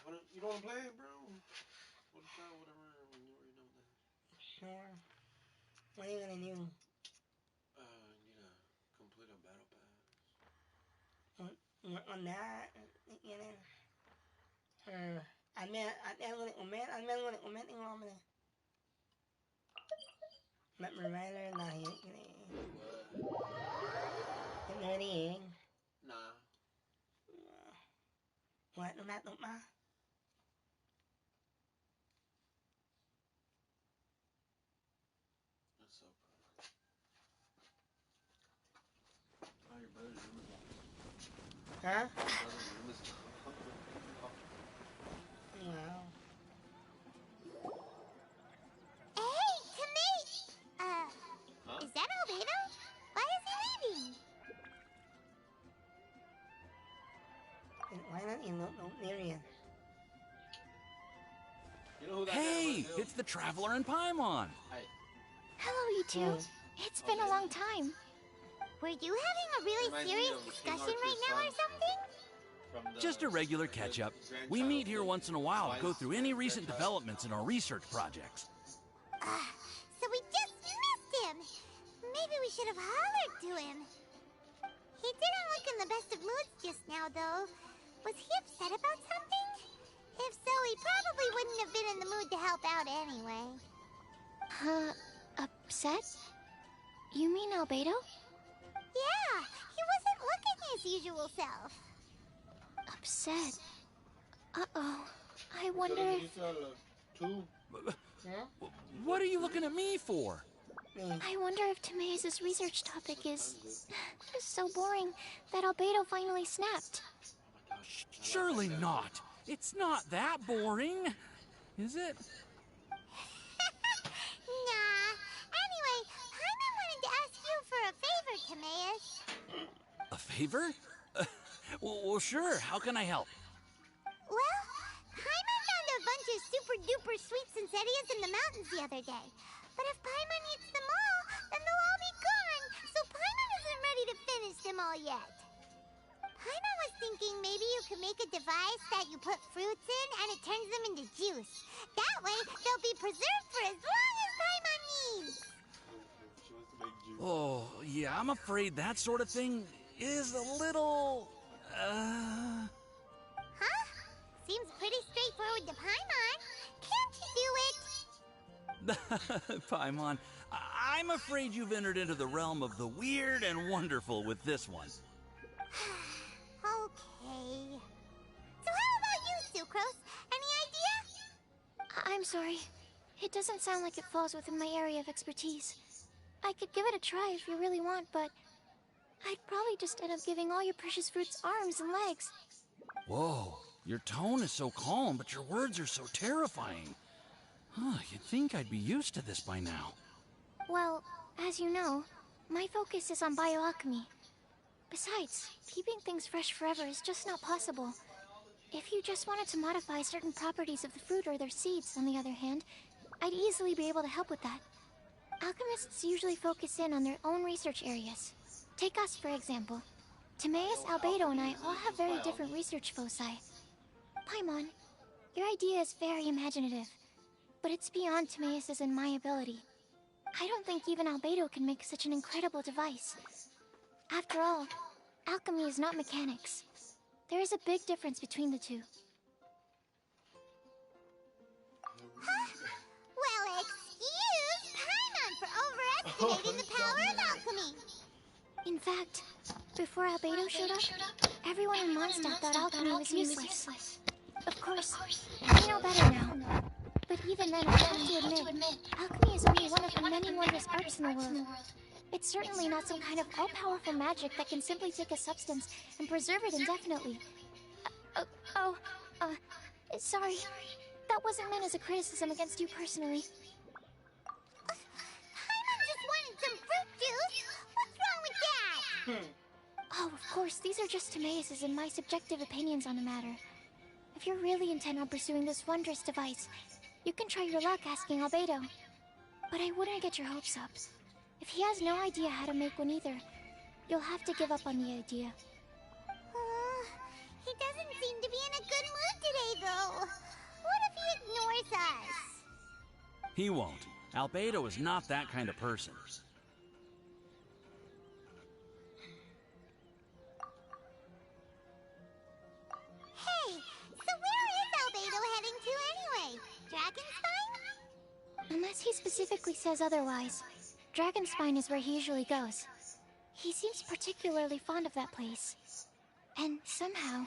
You don't want to play it, bro? What's that? Whatever. When you already know that. Sure. What are you gonna do? You need to complete a battle pass. On that, you know. Al menos yung mga mga. Not provider, nah, What? Ready? Nah. What? No, not ma. That's so proud. Oh, your brother's room is locked. Huh? Your brother's room is locked. Wow. Hey, Kamei! Huh? Is that Albedo? Why is he leaving? Why not in Nerian? You know who that Hey, it's the Traveler and Paimon. Hi. Hello, you two. It's been a long time. Were you having a really serious discussion right now or something? Just a regular catch-up. We meet here once in a while to go through any recent developments in our research projects. So we just missed him. Maybe we should have hollered to him. He didn't look in the best of moods just now, though. Was he upset about something? If so, he probably wouldn't have been in the mood to help out anyway. Upset? You mean Albedo? Yeah, he wasn't looking his usual self. Upset? Uh-oh. I wonder... What are you looking at me for? I wonder if Timaeus' research topic is so boring that Albedo finally snapped. Surely not. It's not that boring, is it? Nah. Anyway, Paimon wanted to ask you for a favor, Timaeus. A favor? Well, sure. How can I help? Well, Paimon found a bunch of super-duper sweet Sincerias in the mountains the other day. But if Paimon eats them all, then they'll all be gone, so Paimon isn't ready to finish them all yet. Paimon was thinking maybe you could make a device that you put fruits in and it turns them into juice. That way, they'll be preserved for as long as Paimon needs. Oh, yeah, I'm afraid that sort of thing is a little... Huh? Seems pretty straightforward to Paimon. Can't you do it? Paimon, I'm afraid you've entered into the realm of the weird and wonderful with this one. Okay. So how about you, Sucrose? Any idea? I'm sorry. It doesn't sound like it falls within my area of expertise. I could give it a try if you really want, but I'd probably just end up giving all your precious fruits arms and legs. Whoa, your tone is so calm, but your words are so terrifying. You'd think I'd be used to this by now. Well, as you know, my focus is on bioalchemy. Besides, keeping things fresh forever is just not possible. If you just wanted to modify certain properties of the fruit or their seeds, on the other hand, I'd easily be able to help with that. Alchemists usually focus in on their own research areas. Take us, for example. Timaeus, Albedo, and I all have very different research foci. Paimon, your idea is very imaginative, but it's beyond Timaeus' and my ability. I don't think even Albedo can make such an incredible device. After all, alchemy is not mechanics. There is a big difference between the two. Well, excuse Paimon for overestimating the power of alchemy! In fact, before Albedo showed up, everyone in Mondstadt thought alchemy was useless. Of course, we know better now. But even then, I have to admit, alchemy is only one of the many wondrous arts in the world. It's certainly not some kind of all-powerful magic that can simply take a substance and preserve it indefinitely. Sorry. That wasn't meant as a criticism against you personally. Paimon just wanted some fruit juice! What's wrong with that? Oh, of course, these are just Timaeus' and my subjective opinions on the matter. If you're really intent on pursuing this wondrous device, you can try your luck asking Albedo. But I wouldn't get your hopes up. If he has no idea how to make one either, you'll have to give up on the idea. He doesn't seem to be in a good mood today, though. He won't. Albedo is not that kind of person. Hey, so where is Albedo heading to anyway? Dragonspine? Unless he specifically says otherwise, Dragonspine is where he usually goes. He seems particularly fond of that place. And somehow,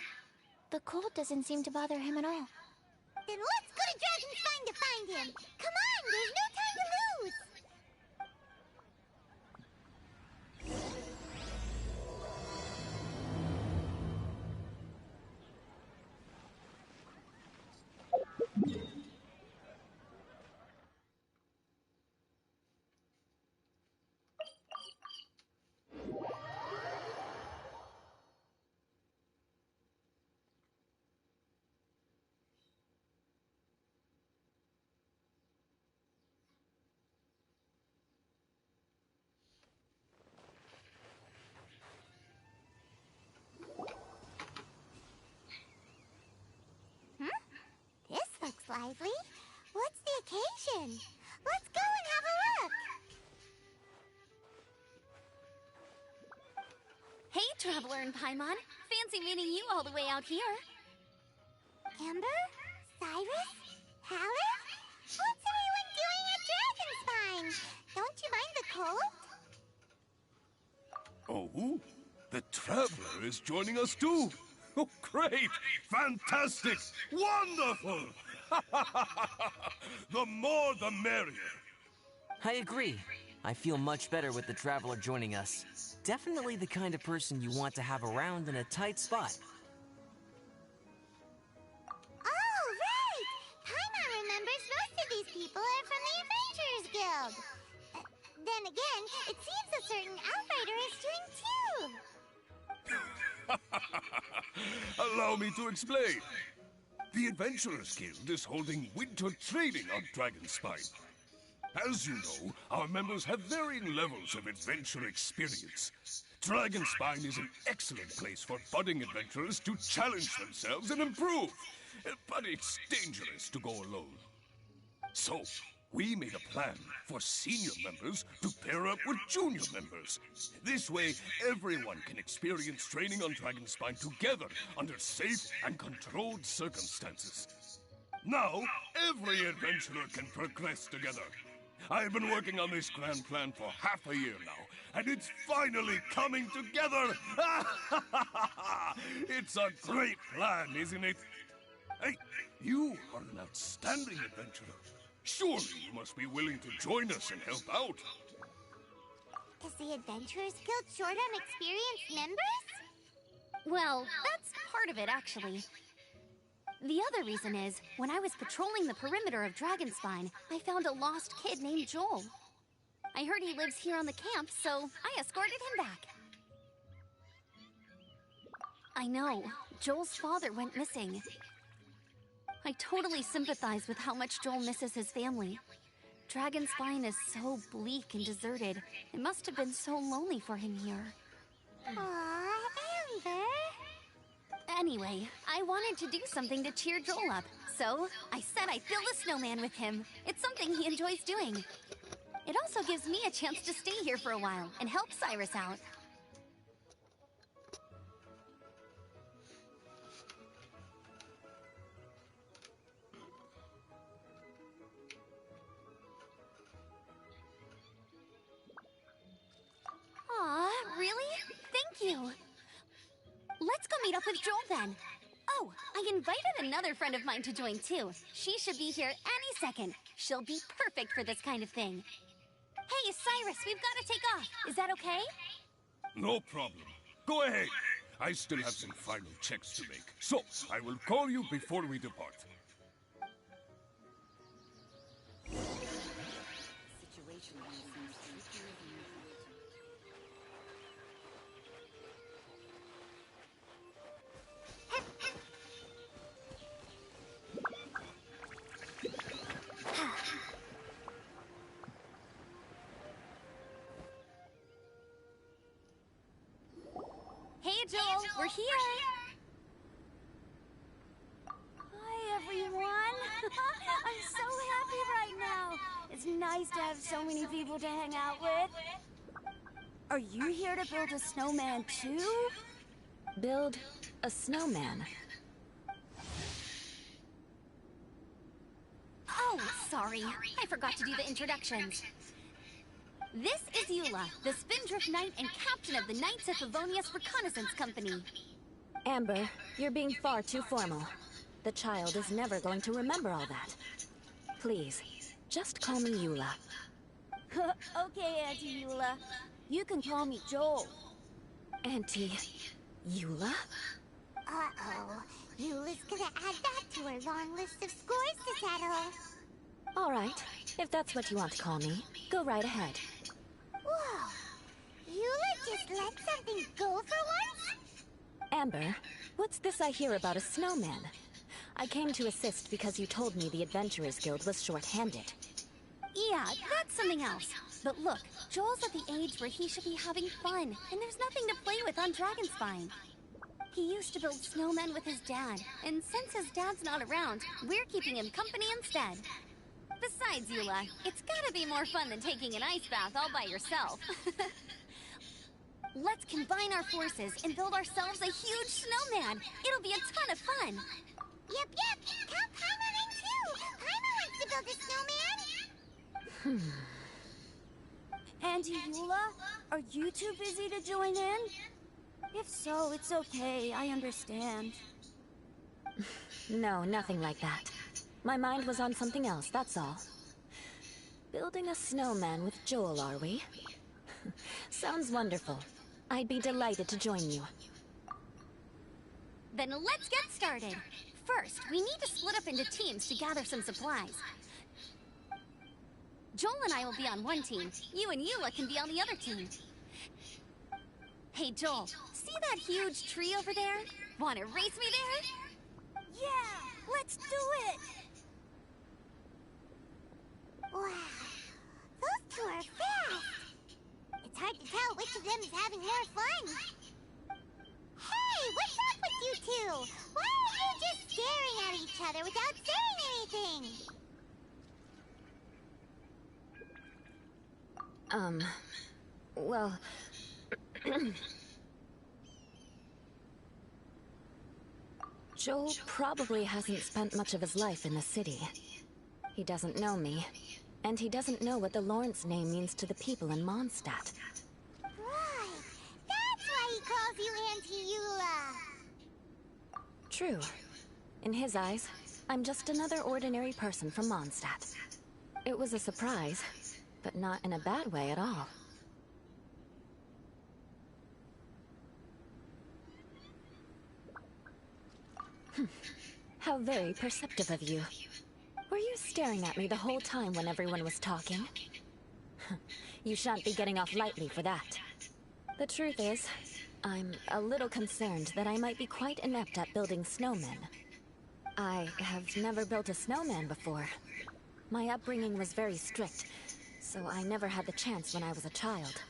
the cold doesn't seem to bother him at all. Then let's go to Dragonspine to find him! Come on, there's no time to lose! This looks lively. What's the occasion? Let's go and have a look! Hey, Traveler and Paimon. Fancy meeting you all the way out here. Amber? Cyrus? Hallis? What's everyone doing at Dragonspine? Don't you mind the cold? Oh, the Traveler is joining us too. Oh, great! Fantastic! Wonderful! The more the merrier. I agree. I feel much better with the Traveler joining us. Definitely the kind of person you want to have around in a tight spot. Oh, right! Paimon remembers most of these people are from the Adventurers Guild. Then again, it seems a certain Outrider is doing too. Allow me to explain. The Adventurers Guild is holding winter training on Dragonspine. As you know, our members have varying levels of adventure experience. Dragonspine is an excellent place for budding adventurers to challenge themselves and improve. But it's dangerous to go alone. So, we made a plan for senior members to pair up with junior members. This way, everyone can experience training on Dragonspine together under safe and controlled circumstances. Now, every adventurer can progress together. I've been working on this grand plan for half a year now, and it's finally coming together! It's a great plan, isn't it? Hey, you are an outstanding adventurer. Surely you must be willing to join us and help out. Is the Adventurers Guild short on experienced members? Well, that's part of it, actually. The other reason is, when I was patrolling the perimeter of Dragonspine, I found a lost kid named Joel. I heard he lives here on the camp, so I escorted him back. I know, Joel's father went missing. I totally sympathize with how much Joel misses his family. Dragonspine is so bleak and deserted. It must have been so lonely for him here. Aw, Amber. Anyway, I wanted to do something to cheer Joel up, so I said I'd build a snowman with him. It's something he enjoys doing. It also gives me a chance to stay here for a while and help Cyrus out. Aw, really? Thank you. Let's go meet up with Joel then. Oh, I invited another friend of mine to join too. She should be here any second. She'll be perfect for this kind of thing. Hey, Cyrus, we've got to take off. Is that okay? No problem. Go ahead. I still have some final checks to make, so I will call you before we depart. Hey, Joel, we're here. Hi, everyone. I'm so happy right now. nice to have so many people to hang out with. Are you here to build a snowman too? Build a snowman? Oh, sorry. I forgot to do the introductions. This is Eula, the Spindrift Knight and captain of the Knights of Favonius Reconnaissance Company. Amber, you're being far too formal. The child is never going to remember all that. Please, just call me Eula. Okay, Auntie Eula. You can call me Joel. Auntie Eula? Uh-oh. Eula's gonna add that to her long list of scores to settle. All right, if that's what you want to call me, go right ahead. Whoa. Eula just let something go for once? Amber, what's this I hear about a snowman? I came to assist because you told me the Adventurers Guild was short-handed. Yeah, that's something else. But look, Joel's at the age where he should be having fun, and there's nothing to play with on Dragonspine. He used to build snowmen with his dad, and since his dad's not around, we're keeping him company instead. Besides, Eula, it's gotta be more fun than taking an ice bath all by yourself. Let's combine our forces and build ourselves a huge snowman. It'll be a ton of fun. Yep. Tell Paimon in too. Paimon wants to build a snowman. Auntie Eula, are you too busy to join in? If so, it's okay. I understand. No, nothing like that. My mind was on something else, that's all. Building a snowman with Joel, are we? Sounds wonderful. I'd be delighted to join you. Then let's get started. First, we need to split up into teams to gather some supplies. Joel and I will be on one team. You and Eula can be on the other team. Hey, Joel, see that huge tree over there? Want to race me there? Yeah, let's do it! Wow. Those two are fast. It's hard to tell which of them is having more fun. Hey, what's up with you two? Why are you just staring at each other without saying anything? Well... Joel probably hasn't spent much of his life in the city. He doesn't know me, and he doesn't know what the Lawrence name means to the people in Mondstadt. Right. That's why he calls you Auntie Eula. True. In his eyes, I'm just another ordinary person from Mondstadt. It was a surprise, but not in a bad way at all. How very perceptive of you. Were you staring at me the whole time when everyone was talking? You shan't be getting off lightly for that. The truth is, I'm a little concerned that I might be quite inept at building snowmen. I have never built a snowman before. My upbringing was very strict, so I never had the chance when I was a child.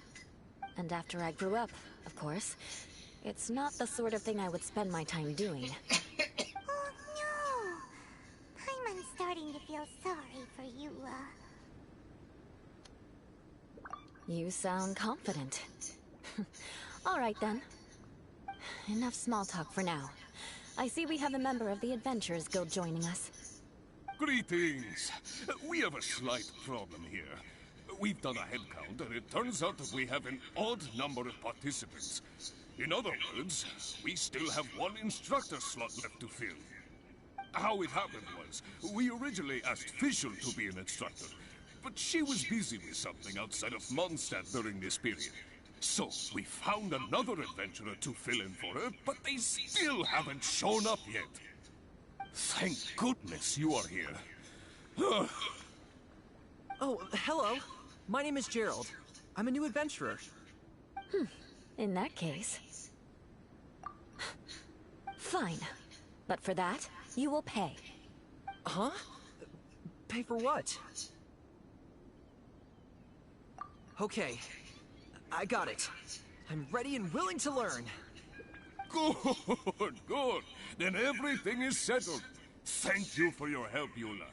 And after I grew up, of course, it's not the sort of thing I would spend my time doing. Oh no! Paimon's starting to feel sorry for Eula. You sound confident. All right then. Enough small talk for now. I see we have a member of the Adventurers Guild joining us. Greetings. We have a slight problem here. We've done a head count, and it turns out that we have an odd number of participants. In other words, we still have one instructor slot left to fill. How it happened was, we originally asked Fischl to be an instructor, but she was busy with something outside of Mondstadt during this period. So, we found another adventurer to fill in for her, but they still haven't shown up yet. Thank goodness you are here. Oh, hello. My name is Gerald. I'm a new adventurer. In that case... Fine. But for that, you will pay. Huh? Pay for what? Okay. I got it. I'm ready and willing to learn. Good. Then everything is settled. Thank you for your help, Eula.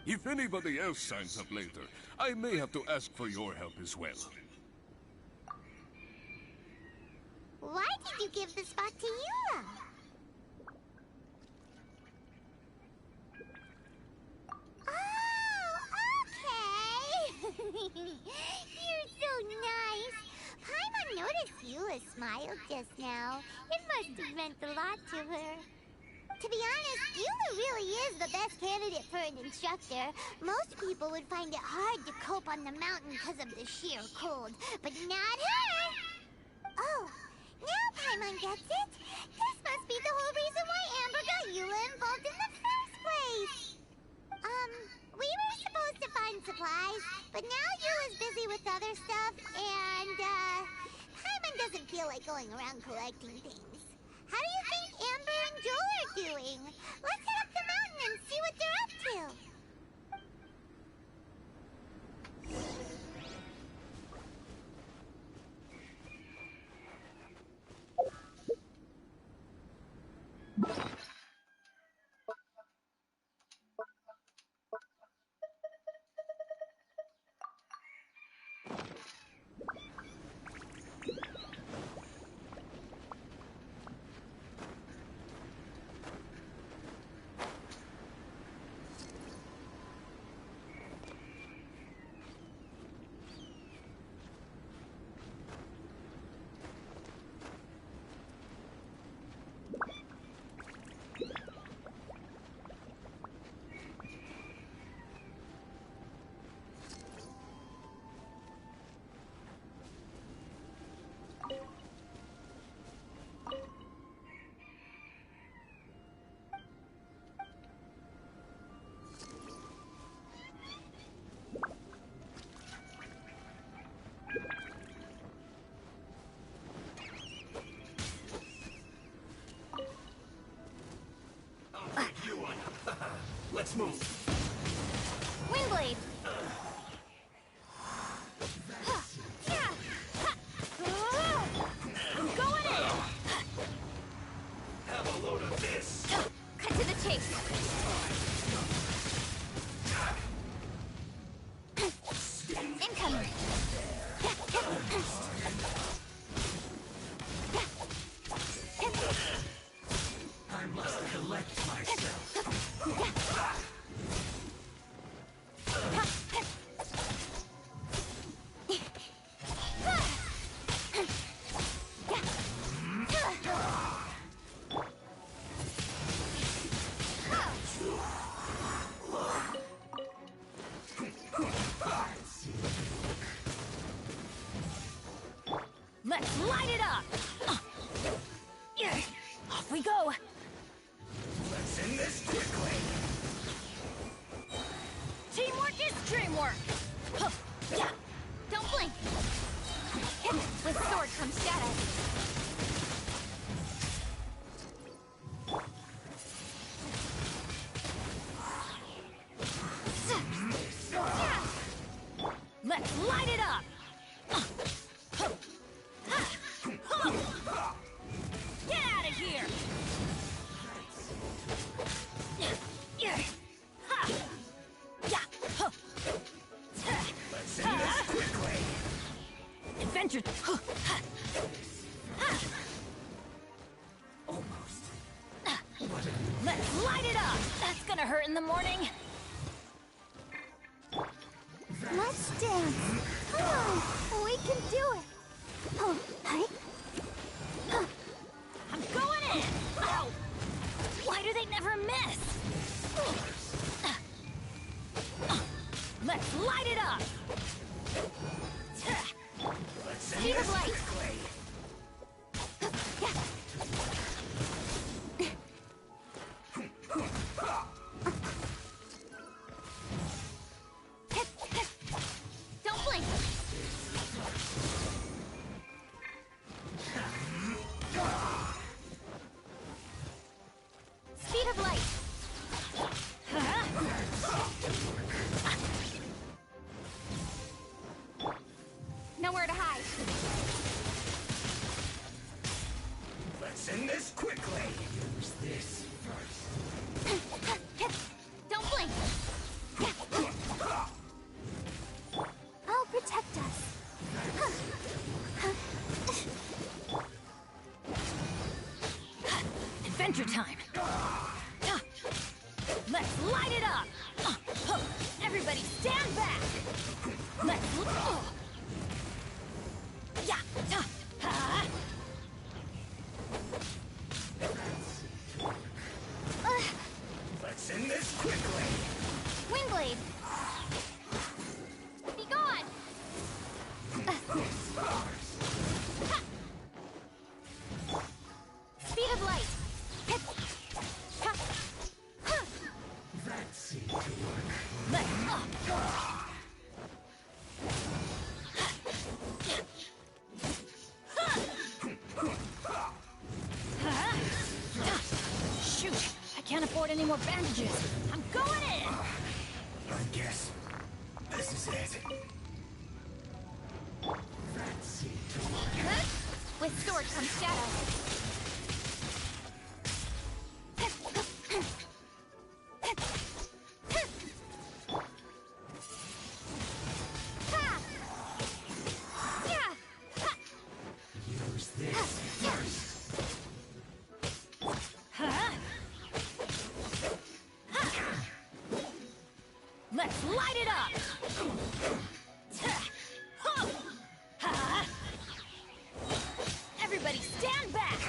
If anybody else signs up later, I may have to ask for your help as well. Why did you give the spot to Eula? Oh, okay. You're so nice. Paimon noticed Eula smiled just now. It must have meant a lot to her. To be honest, Eula really is the best candidate for an instructor. Most people would find it hard to cope on the mountain because of the sheer cold, but not her! Oh, now Paimon gets it. This must be the whole reason why Amber got Eula involved in the first place. We were supposed to find supplies, but now Eula's busy with other stuff, and, Paimon doesn't feel like going around collecting things. How do you think Amber and Joel are doing? Let's head up the mountain and see what they're up to. Let's move. Windblade! I'm going in! Have a load of this. Cut to the chase. Incoming. I must collect myself. Let's light it up! Off we go! Let's end this quickly. Teamwork is dreamwork! Don't blink! With sword comes shadow. Let's light it up! Get out of here! Let's end this quickly. Adventure! Almost. Let's light it up! That's gonna hurt in the morning! Let's dance. Come on, we can do it. Oh, hi. I'm going in! Ow! Why do they never miss? Let's light it up! Let's end Speed of this light! quickly. Don't blink! Speed of light! Nowhere to hide. any more bandages. I'm going in! I guess this is it. Fancy Good. With sword comes shadow. use this first. Let's light it up! Everybody stand back!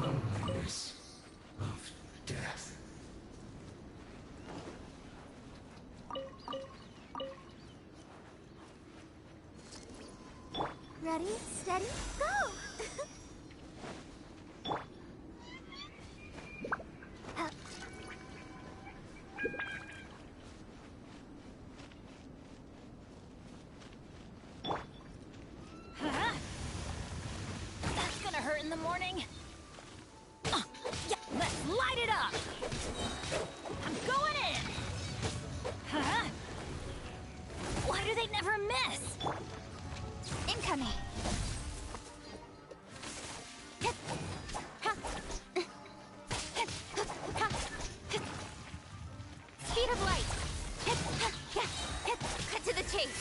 Loneliness of death. Ready, steady, go! That's gonna hurt in the morning. Yeah, let's light it up! I'm going in! Why do they never miss? Incoming! Speed of light! Cut to the chase!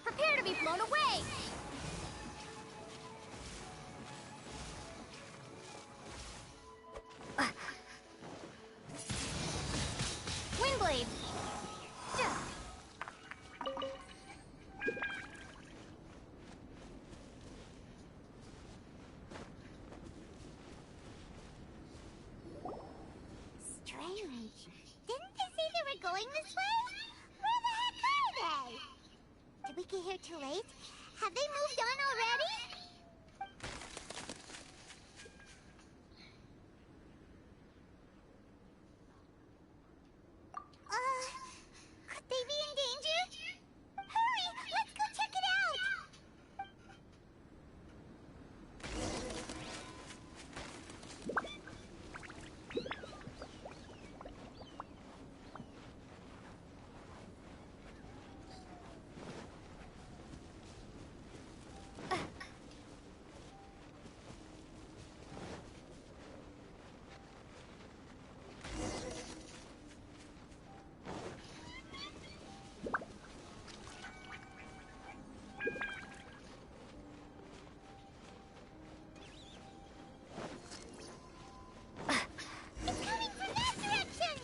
Prepare to be blown away! Windblade! Strange. Didn't they say they were going this way? Where the heck are they? Did we get here too late? Have they moved on already? Could they be in danger? Hurry! Let's go check it out! It's coming from that direction!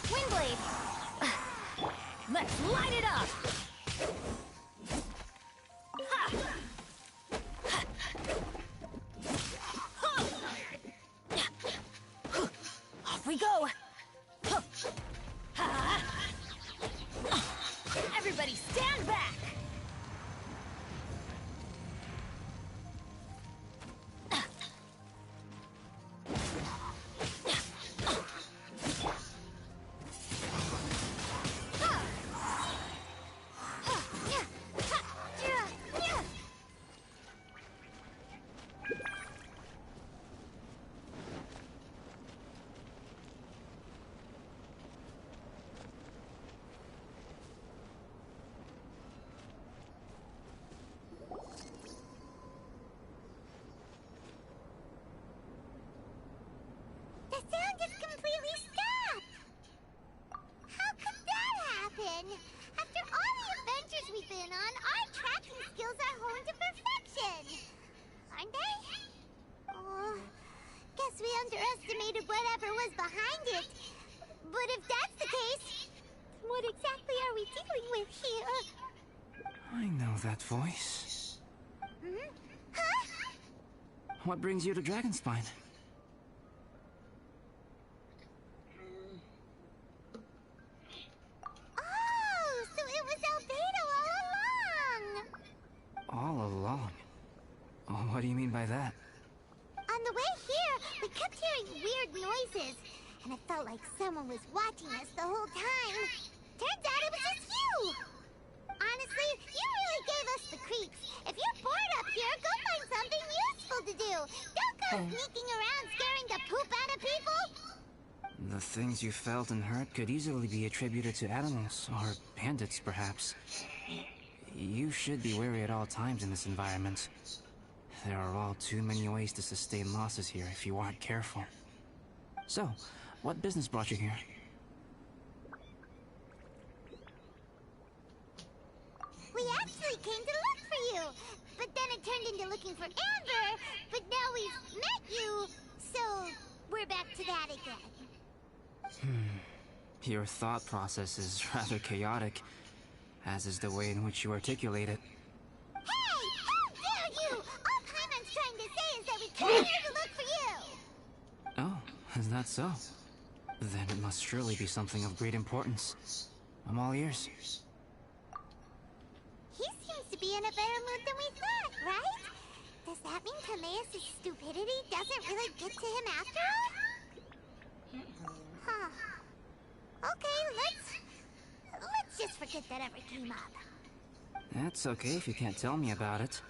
Windblade! Let's light it up! Off we go! Everybody stand back! The sound just completely stopped! How could that happen? After all the adventures we've been on, our tracking skills are honed to perfection! Aren't they? Oh, guess we underestimated whatever was behind it. But if that's the case, what exactly are we dealing with here? I know that voice. Hmm? Huh? What brings you to Dragonspine? by that? On the way here, we kept hearing weird noises, and it felt like someone was watching us the whole time. Turns out it was just you! Honestly, you really gave us the creeps. If you're bored up here, go find something useful to do. Don't go sneaking around scaring the poop out of people! The things you felt and heard could easily be attributed to animals, or bandits, perhaps. You should be wary at all times in this environment. There are all too many ways to sustain losses here if you aren't careful. So, what business brought you here? We actually came to look for you, but then it turned into looking for Amber, but now we've met you, so we're back to that again. Your thought process is rather chaotic, as is the way in which you articulate it. Hey! How dare you! All Paimon's trying to say is that we came here to look for you! Oh, is that so? Then it must surely be something of great importance. I'm all ears. He seems to be in a better mood than we thought, right? Does that mean Timaeus' stupidity doesn't really get to him after all? Huh. Okay, let's just forget that ever came up. That's okay if you can't tell me about it.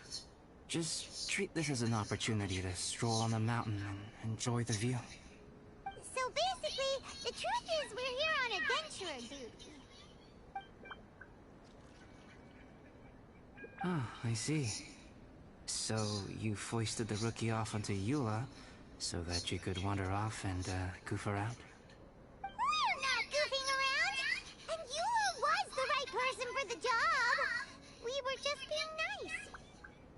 Just treat this as an opportunity to stroll on the mountain and enjoy the view. So basically, the truth is we're here on adventurer duty. Ah, I see. So you foisted the rookie off onto Eula so that you could wander off and goof around? We're not goofing around! And Eula was the right person for the job! We were just being nice.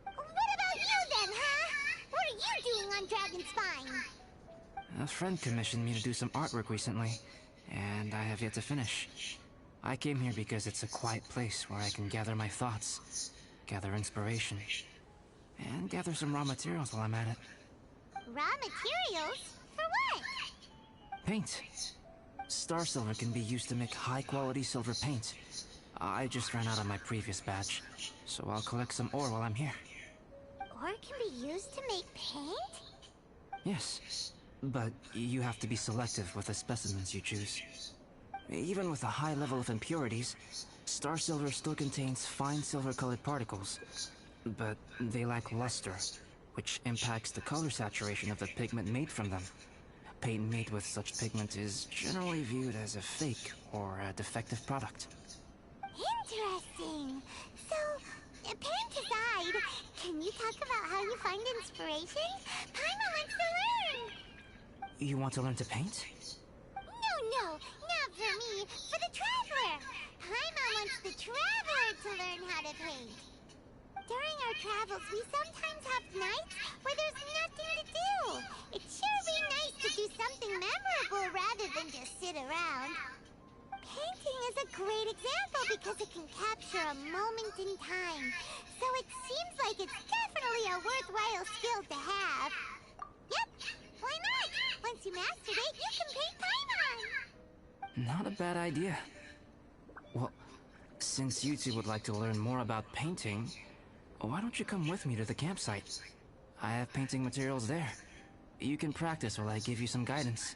What about you then, huh? What are you doing on Dragonspine? A friend commissioned me to do some artwork recently, and I have yet to finish. I came here because it's a quiet place where I can gather my thoughts, gather inspiration, and gather some raw materials while I'm at it. Raw materials? For what? Paint. Star silver can be used to make high-quality silver paint. I just ran out of my previous batch, so I'll collect some ore while I'm here. Ore can be used to make paint? Yes, but you have to be selective with the specimens you choose. Even with a high level of impurities, star silver still contains fine silver-colored particles, but they lack luster, which impacts the color saturation of the pigment made from them. Paint made with such pigment is generally viewed as a fake or a defective product. Interesting. So, paint aside, can you talk about how you find inspiration? Paimon wants to learn. You want to learn to paint? No, not for me. For the Traveler. Paimon wants the Traveler to learn how to paint. During our travels, we sometimes have nights where there's nothing to do. It'd sure be nice to do something memorable rather than just sit around. Painting is a great example because it can capture a moment in time. So it seems like it's definitely a worthwhile skill to have. Yep, why not? Once you mastered it, you can paint Paimon. Not a bad idea. Well, since you two would like to learn more about painting, why don't you come with me to the campsite? I have painting materials there. You can practice while I give you some guidance.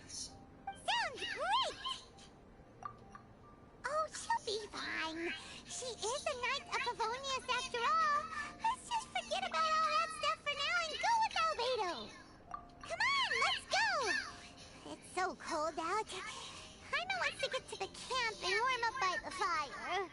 Sounds great! Oh, she'll be fine. She is a Knight of Favonius after all. Let's just forget about all that stuff for now and go with Albedo. Come on, let's go! It's so cold out. Jaime wants to get to the camp and warm up by the fire.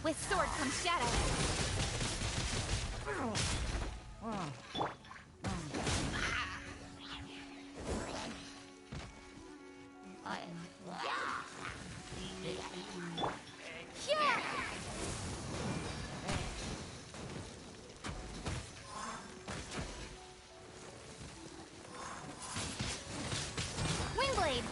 With sword comes shadow. Wingblade.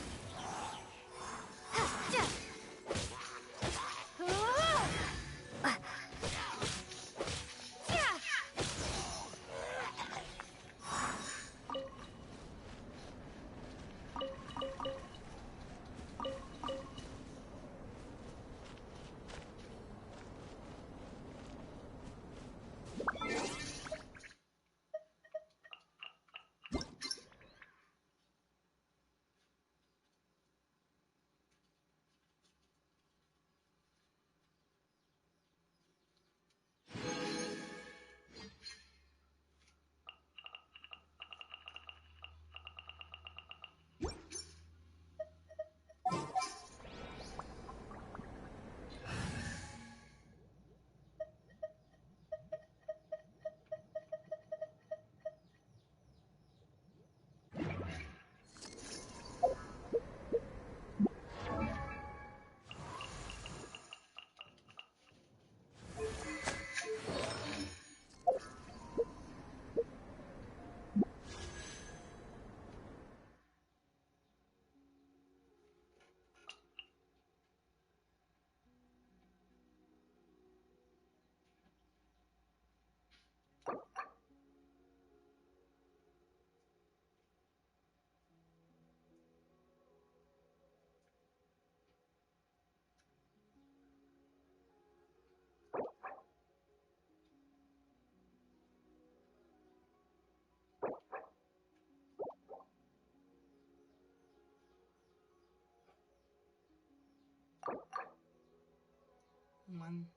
Man.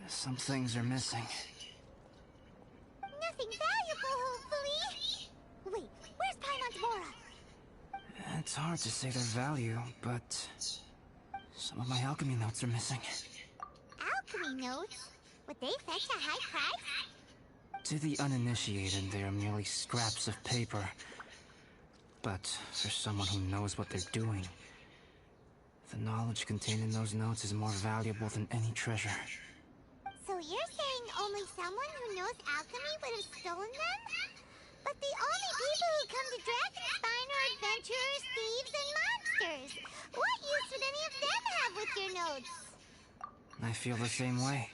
Some things are missing. Nothing valuable, hopefully. Wait, where's Paimon's Mora? It's hard to say their value, but some of my alchemy notes are missing. Alchemy notes? Would they fetch a high price? To the uninitiated, they are merely scraps of paper. But for someone who knows what they're doing, the knowledge contained in those notes is more valuable than any treasure. So you're saying only someone who knows alchemy would have stolen them? But the only people who come to Dragonspine are adventurers, thieves, and monsters. What use would any of them have with your notes? I feel the same way.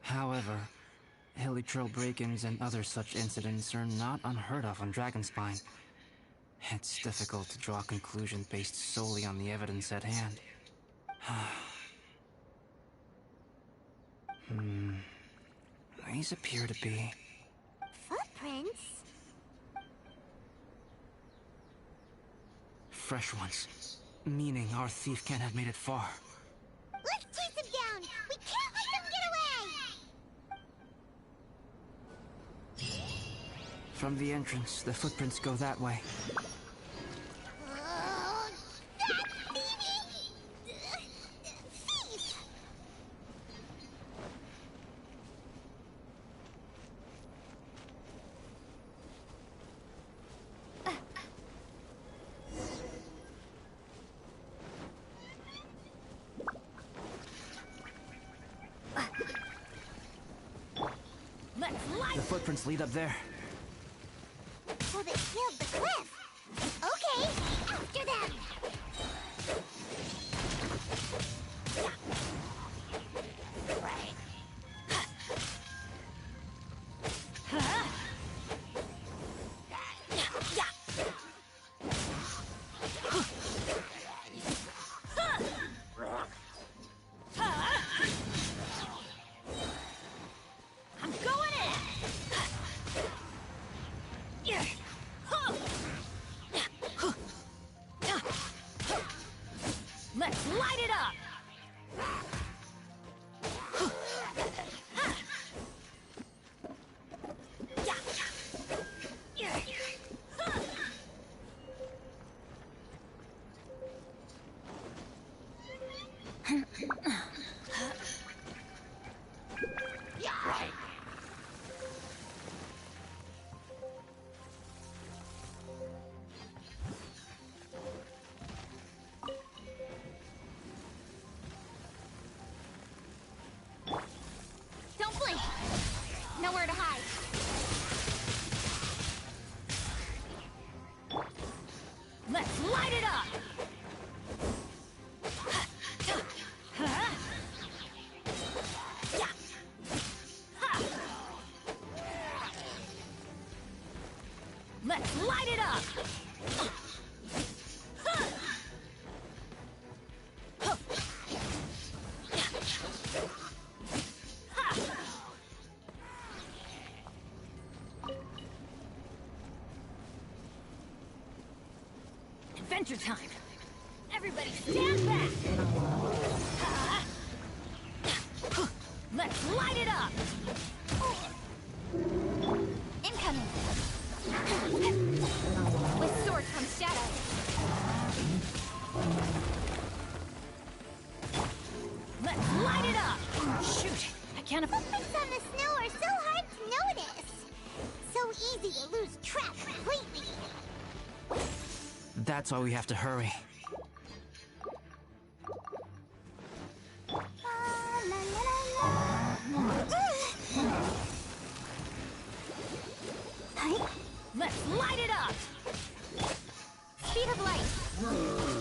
However, hilly trail break-ins and other such incidents are not unheard of on Dragonspine. It's difficult to draw a conclusion based solely on the evidence at hand. These appear to be... Footprints? fresh ones. Meaning our thief can't have made it far. Let's chase him down! We can't let them get away! From the entrance, the footprints go that way. That thieving... thief! The footprints lead up there. So they scaled the cliff. Okay, after them. I'm going in! Let's light it up! Don't blink! Nowhere to hide. Let's light it up! Let's light it up! Adventure time! Everybody stand back! Let's light it up! Incoming! With sword comes shadow. Let's light it up! Shoot! I can't afford... Footprints on the snow are so hard to notice. So easy to lose track completely. That's why we have to hurry. Hi. Let's light it up! Speed of light!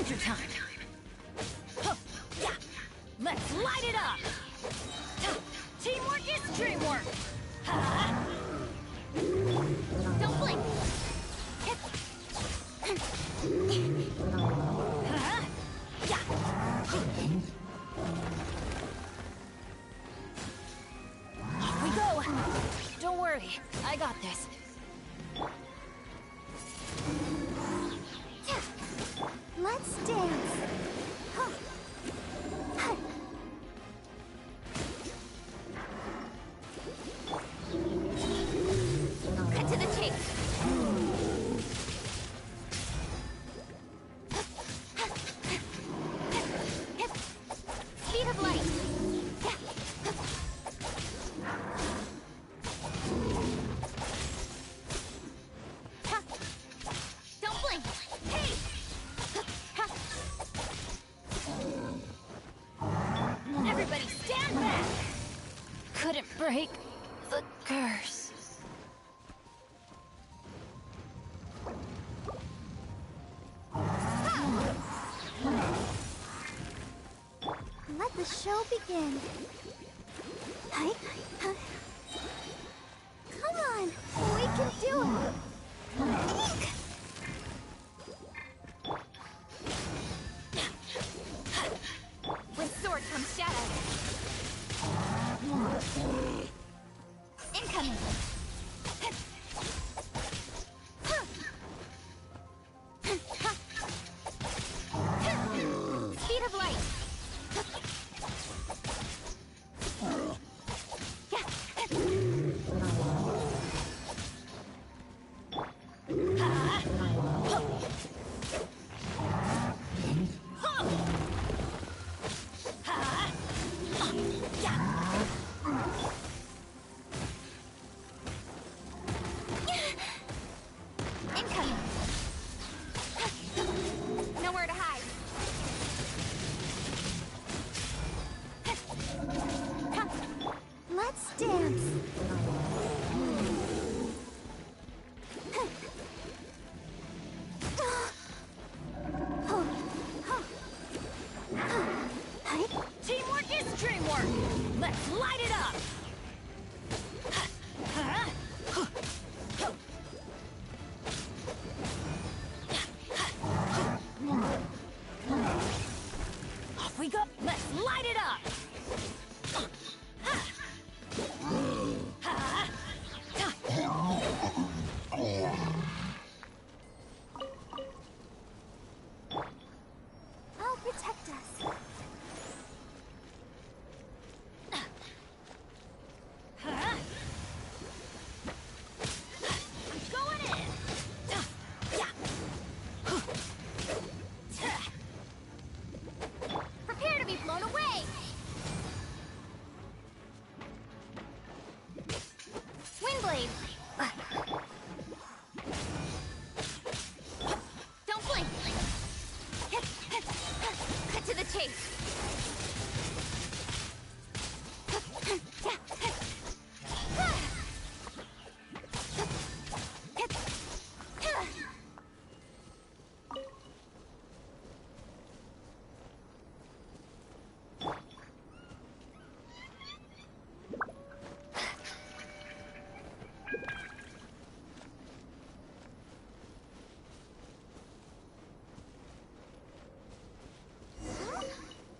Now's your time. Huh, yeah. Let's light it up. Teamwork is dreamwork. Don't blink. Yeah. Off we go. Don't worry, I got this. Let's dance. Cut to the chase. Speed of light. Don't blink. Hey! Everybody stand back! Couldn't break the curse. Let the show begin. Hi. Come on, we can do it. Ink. With sword comes shadow. Incoming. Speed of light. Incoming. Nowhere to hide. Let's dance. Teamwork is dreamwork. Let's light it up. Off we go. Let's light it up. I'll protect us. I'm going in. Prepare to be blown away. Windblade. Don't blink. Cut to the chase.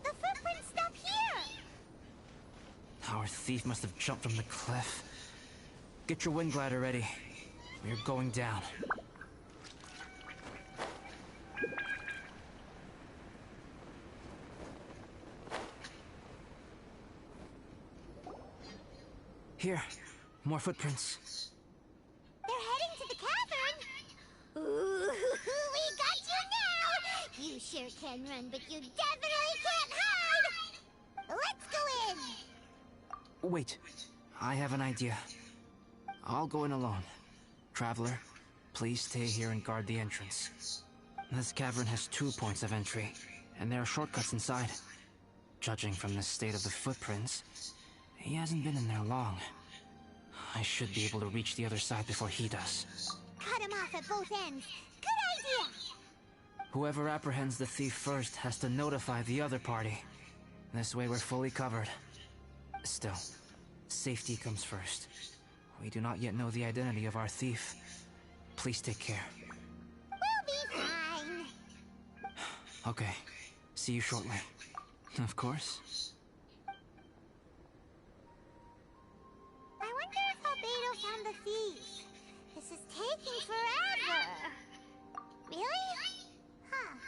The footprints stop here. Our thief must have jumped from the cliff. Get your wind glider ready. We're going down. Here, more footprints. They're heading to the cavern. Ooh, we got you now. You sure can run, but you definitely can't hide. Let's go in. Wait, I have an idea. I'll go in alone. Traveler, please stay here and guard the entrance. This cavern has 2 points of entry, and there are shortcuts inside. Judging from the state of the footprints, he hasn't been in there long. I should be able to reach the other side before he does. Cut him off at both ends. Good idea. Whoever apprehends the thief first has to notify the other party. This way we're fully covered. Still, safety comes first. We do not yet know the identity of our thief. Please take care. We'll be fine. Okay. See you shortly. Of course. I wonder if Albedo found the thief. This is taking forever. Really? Huh.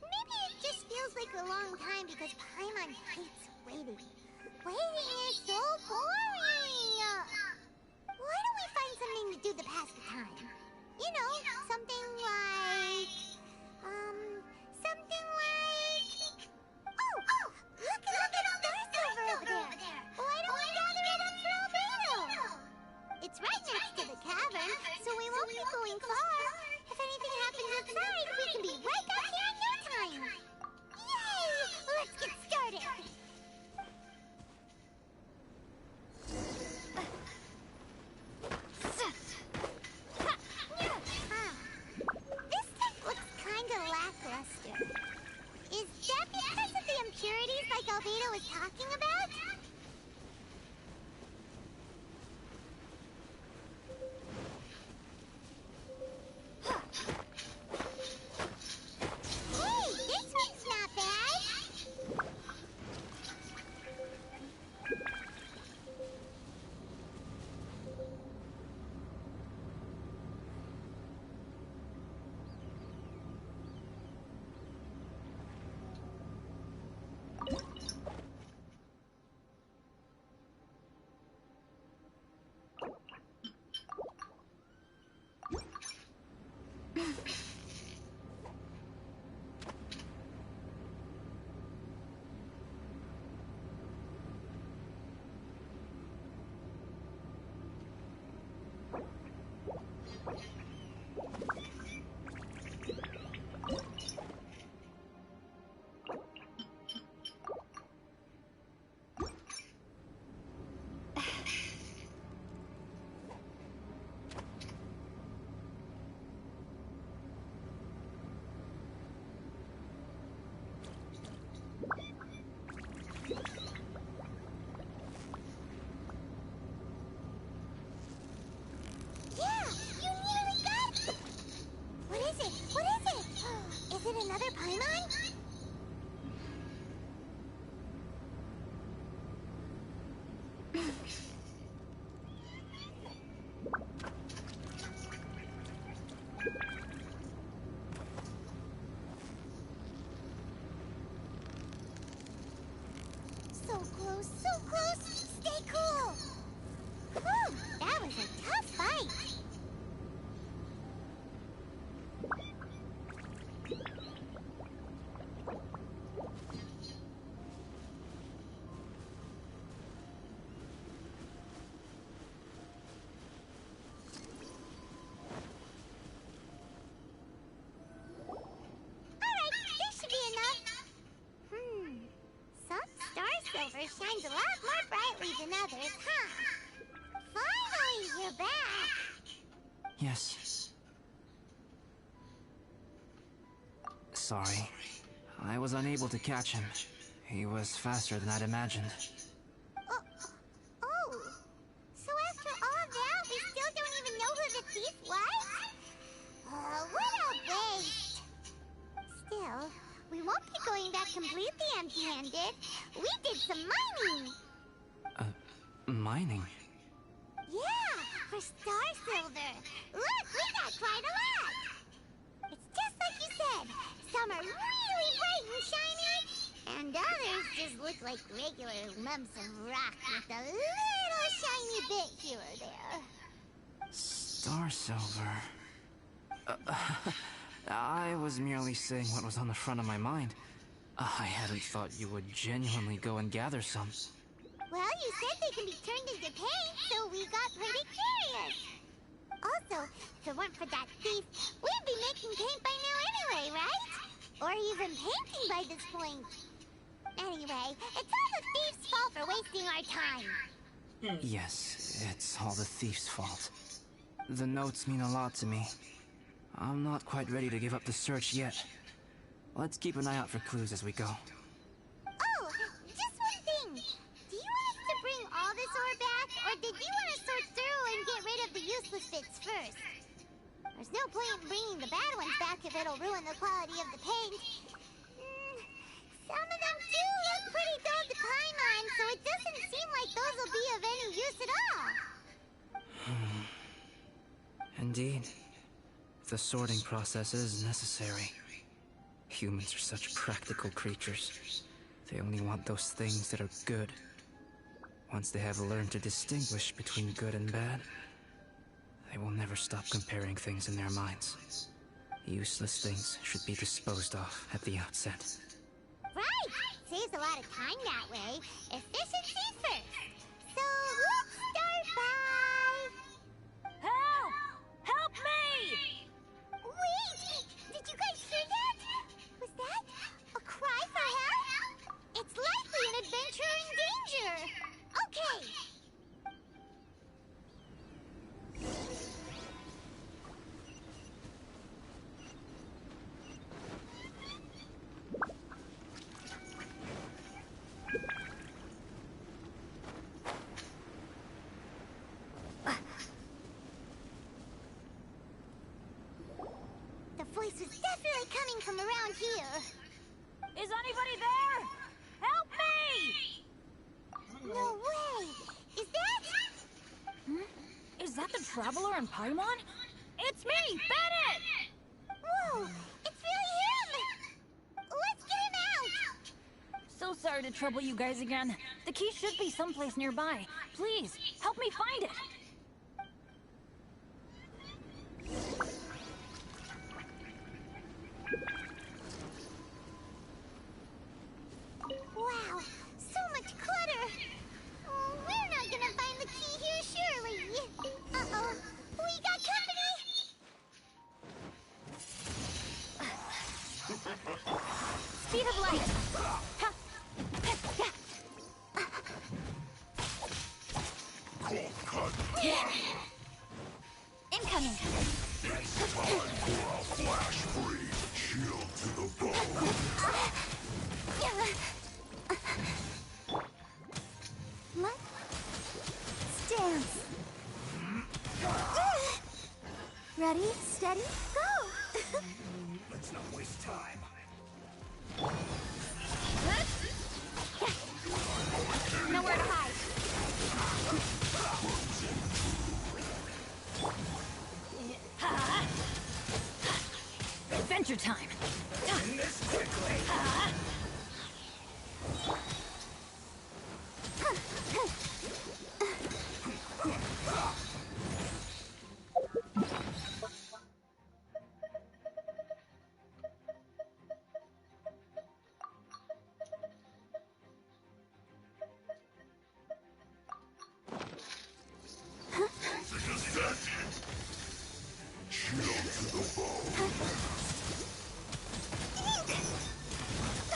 Maybe it just feels like a long time because Paimon hates waiting. Waiting is so boring. Why don't we find something to do to pass the time? You know, something like... something like... Oh! Look at Star Silver over there! Why don't we gather it up for Albedo? It's right next to the cavern, so we won't be going far. If anything happens inside, we can be right back here in no time. Yay! Let's get started! This tech looks kinda lackluster. Is that because of the impurities like Albedo was talking about? Hey, this one's not bad! Yeah, you nearly got it! What is it? What is it? Is it another Paimon? So close, so close! Stay cool! Whew, that was a tough fight! Alright, this should be enough. Some Star Silver shines a lot more brightly than others, huh? Finally, you're back! Yes. Sorry. I was unable to catch him. He was faster than I'd imagined. Oh. So after all that, we still don't even know who the thief was? What a waste! Still, we won't be going back completely empty-handed. We did some mining! Mining? Yeah, for Star Silver. Look, we got quite a lot! It's just like you said. Some are really bright and shiny, and others just look like regular lumps of rock with a little shiny bit here or there. Star Silver. I was merely saying what was on the front of my mind. I hadn't thought you would genuinely go and gather some. Well, you said they can be turned into paint, so we got pretty curious. Also, if it weren't for that thief, we'd be making paint by now anyway, right? Or even painting by this point. Anyway, it's all the thief's fault for wasting our time. Yes, it's all the thief's fault. The notes mean a lot to me. I'm not quite ready to give up the search yet. Let's keep an eye out for clues as we go. Oh, just one thing. Do you want us to bring all this ore back, or did you want to sort through and get rid of the useless bits first? There's no point in bringing the bad ones back if it'll ruin the quality of the paint. Some of them do look pretty dull to Paimon, so it doesn't seem like those will be of any use at all. Indeed. The sorting process is necessary. Humans are such practical creatures. They only want those things that are good. Once they have learned to distinguish between good and bad, they will never stop comparing things in their minds. Useless things should be disposed of at the outset. Right! Saves a lot of time that way. Efficiency first. So let's start by... Help! Help me! Wait! Did you guys hear that? Was that a cry for help? It's likely an adventurer in danger. Okay. The voice was definitely coming from around here. Is anybody there? Help me! No way! Is that... Is that the Traveler in Paimon? It's me, Bennett! Whoa! It's really him! Let's get him out! So sorry to trouble you guys again. The key should be someplace nearby. Please, help me find it. Wow! So much clutter! Oh, we're not gonna find the key here, surely! Uh-oh! We got company! Speed of light! Ha! Incoming! Flash free, shield to the bone. Let's dance. Ready, steady, go! Let's not waste time. Nowhere to hide. Adventure time! In this quickly.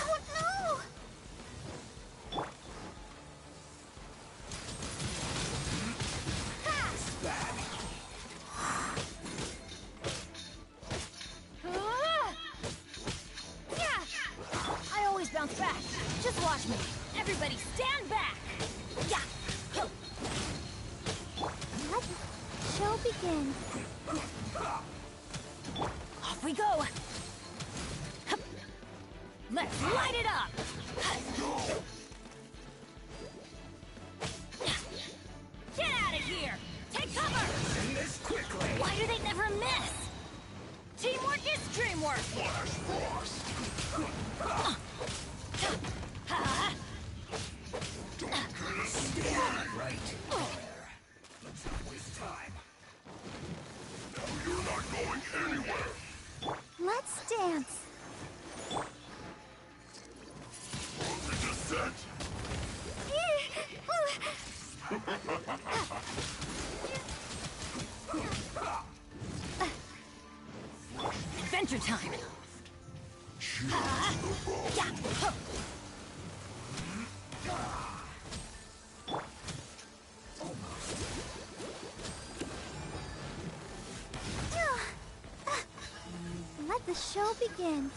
Oh no! I always bounce back. Just watch me. Everybody stand back! Yeah! Let the show begin. Off we go! Let's light it up! Get out of here! Take cover! In this quickly. Why do they never miss? Teamwork is dreamwork! Right there. Let's not waste time. You're not going anywhere. Let's dance. The descent. Adventure time! Yeah! show begin.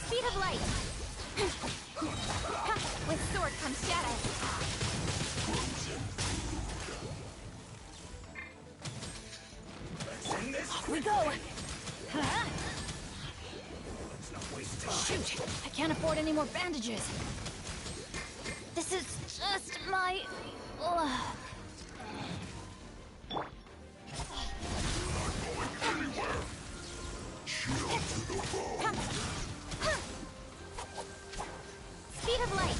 Speed of light! With sword comes shadow. Off we go! Huh? Shoot! I can't afford any more bandages. This is just my... Speed of light!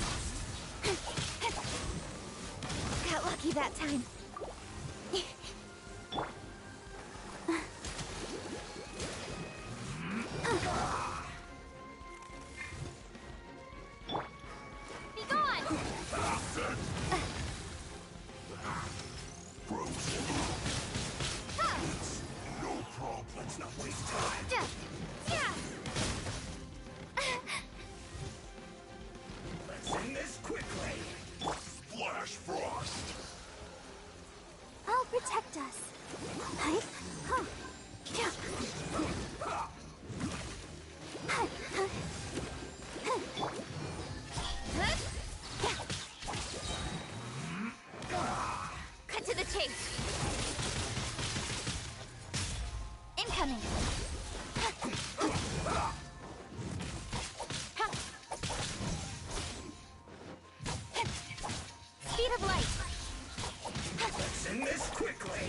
Got lucky that time. Be gone! No problem. Let's not waste time. Let's end this quickly. Splash Frost. I'll protect us. Right? Huh. Yeah. Cut to the chase. Incoming. Speed of light. Let's end this quickly.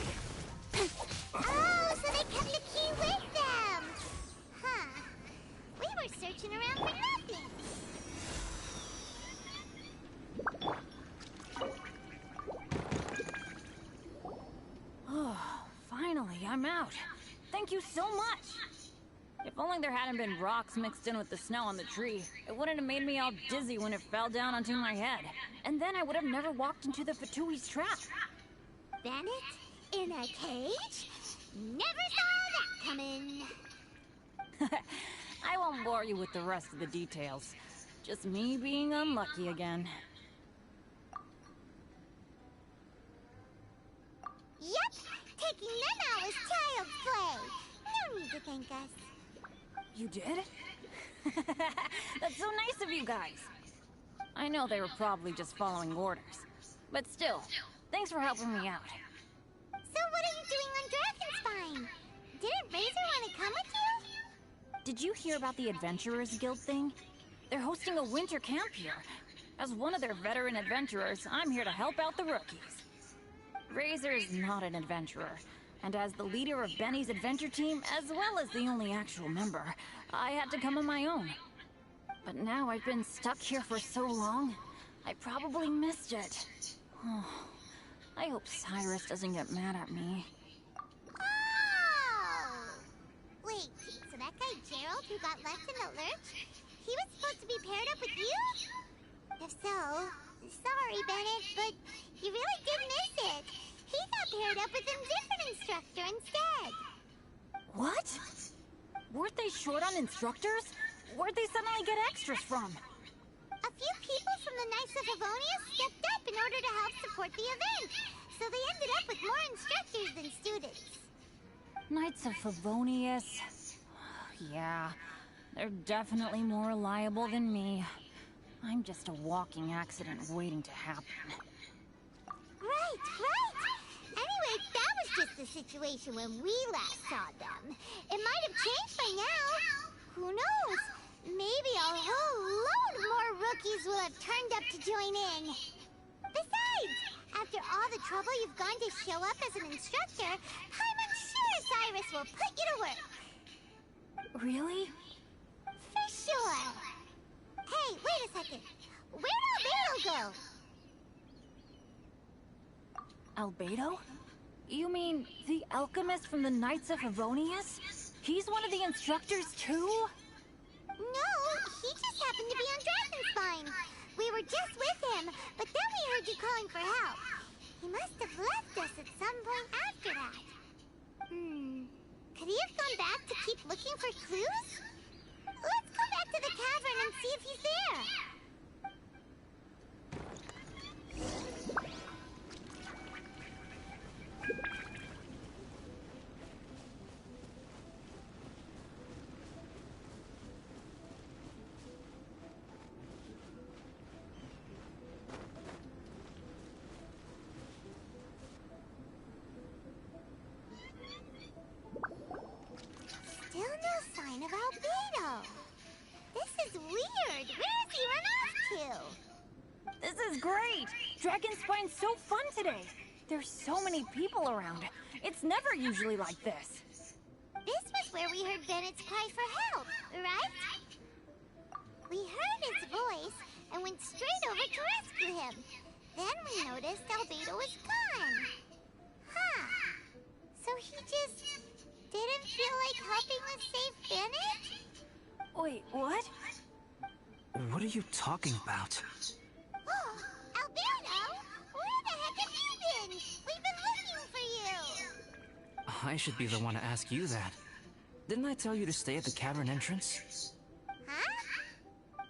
Oh, so they kept the key with them! Huh. We were searching around for nothing. Oh, finally, I'm out. Thank you so much. If only there hadn't been rocks mixed in with the snow on the tree, it wouldn't have made me all dizzy when it fell down onto my head. And then I would have never walked into the Fatui's trap. Bennett? In a cage? Never saw that coming. I won't bore you with the rest of the details. Just me being unlucky again. Yep, taking them out was child's play. No need to thank us. You did? That's so nice of you guys. I know they were probably just following orders. But still, thanks for helping me out. So what are you doing on Dragonspine? Didn't Razor want to come with you? Did you hear about the Adventurers Guild thing? They're hosting a winter camp here. As one of their veteran adventurers, I'm here to help out the rookies. Razor is not an adventurer, and as the leader of Benny's adventure team, as well as the only actual member, I had to come on my own. But now I've been stuck here for so long, I probably missed it. Oh, I hope Cyrus doesn't get mad at me. Oh! Wait, so that guy Gerald who got left in the lurch, he was supposed to be paired up with you? If so, sorry, Bennett, but you really did miss it. He got paired up with a different instructor instead. What? Weren't they short on instructors? Where'd they suddenly get extras from? A few people from the Knights of Favonius stepped up in order to help support the event, so they ended up with more instructors than students. Knights of Favonius. Yeah, they're definitely more reliable than me. I'm just a walking accident waiting to happen. Right, right! Anyway, that was just the situation when we last saw them. It might have changed by now. Who knows? Maybe a whole load more rookies will have turned up to join in. Besides, after all the trouble you've gone to show up as an instructor, I'm sure Cyrus will put you to work. Really? For sure. Hey, wait a second. Where'd Albedo go? Albedo? You mean the alchemist from the Knights of Favonius? He's one of the instructors too? No, he just happened to be on Dragonspine. We were just with him, but then we heard you calling for help. He must have left us at some point after that. Could he have gone back to keep looking for clues? Let's go back to the cavern and see if he's there. of Albedo. This is weird. Where has he run off to? This is great! Dragon Spine's so fun today. There's so many people around. It's never usually like this. This was where we heard Bennett's cry for help, right? We heard his voice and went straight over to rescue him. Then we noticed Albedo was gone. Huh. So he just didn't feel like helping us save Bennett? Wait, what? What are you talking about? Oh, Albedo! Where the heck have you been? We've been looking for you! I should be the one to ask you that. Didn't I tell you to stay at the cavern entrance? Huh?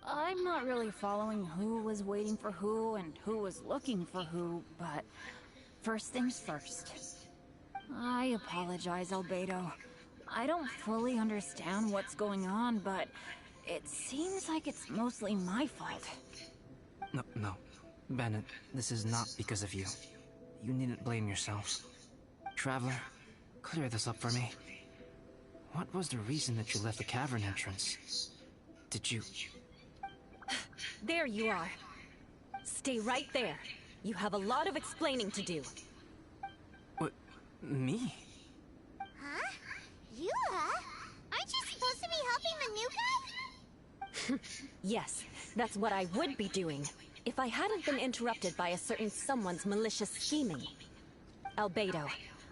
I'm not really following who was waiting for who and who was looking for who, but first things first. I apologize, Albedo. I don't fully understand what's going on, but it seems like it's mostly my fault. No. Bennett, this is not because of you. You needn't blame yourself. Traveler, clear this up for me. What was the reason that you left the cavern entrance? Did you... There you are. Stay right there. You have a lot of explaining to do. What? Me? Huh? You, Aren't you supposed to be helping the new guy? Yes, that's what I would be doing, if I hadn't been interrupted by a certain someone's malicious scheming. Albedo,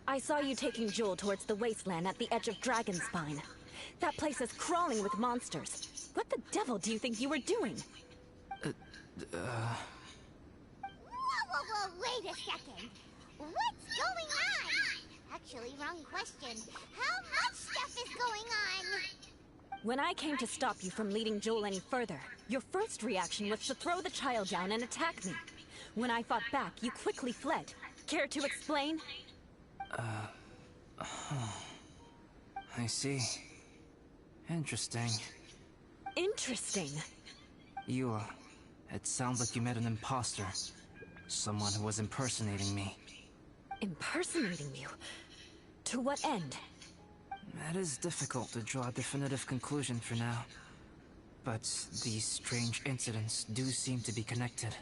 I saw you taking Joel towards the wasteland at the edge of Dragonspine. That place is crawling with monsters. What the devil do you think you were doing? Whoa, wait a second. What's going on? Actually, wrong question. How much stuff is going on? When I came to stop you from leading Joel any further, your first reaction was to throw the child down and attack me. When I fought back, you quickly fled. Care to explain? I see. Interesting. Interesting. It sounds like you met an imposter. Someone who was impersonating me. Impersonating you? To what end? It is difficult to draw a definitive conclusion for now. But these strange incidents do seem to be connected.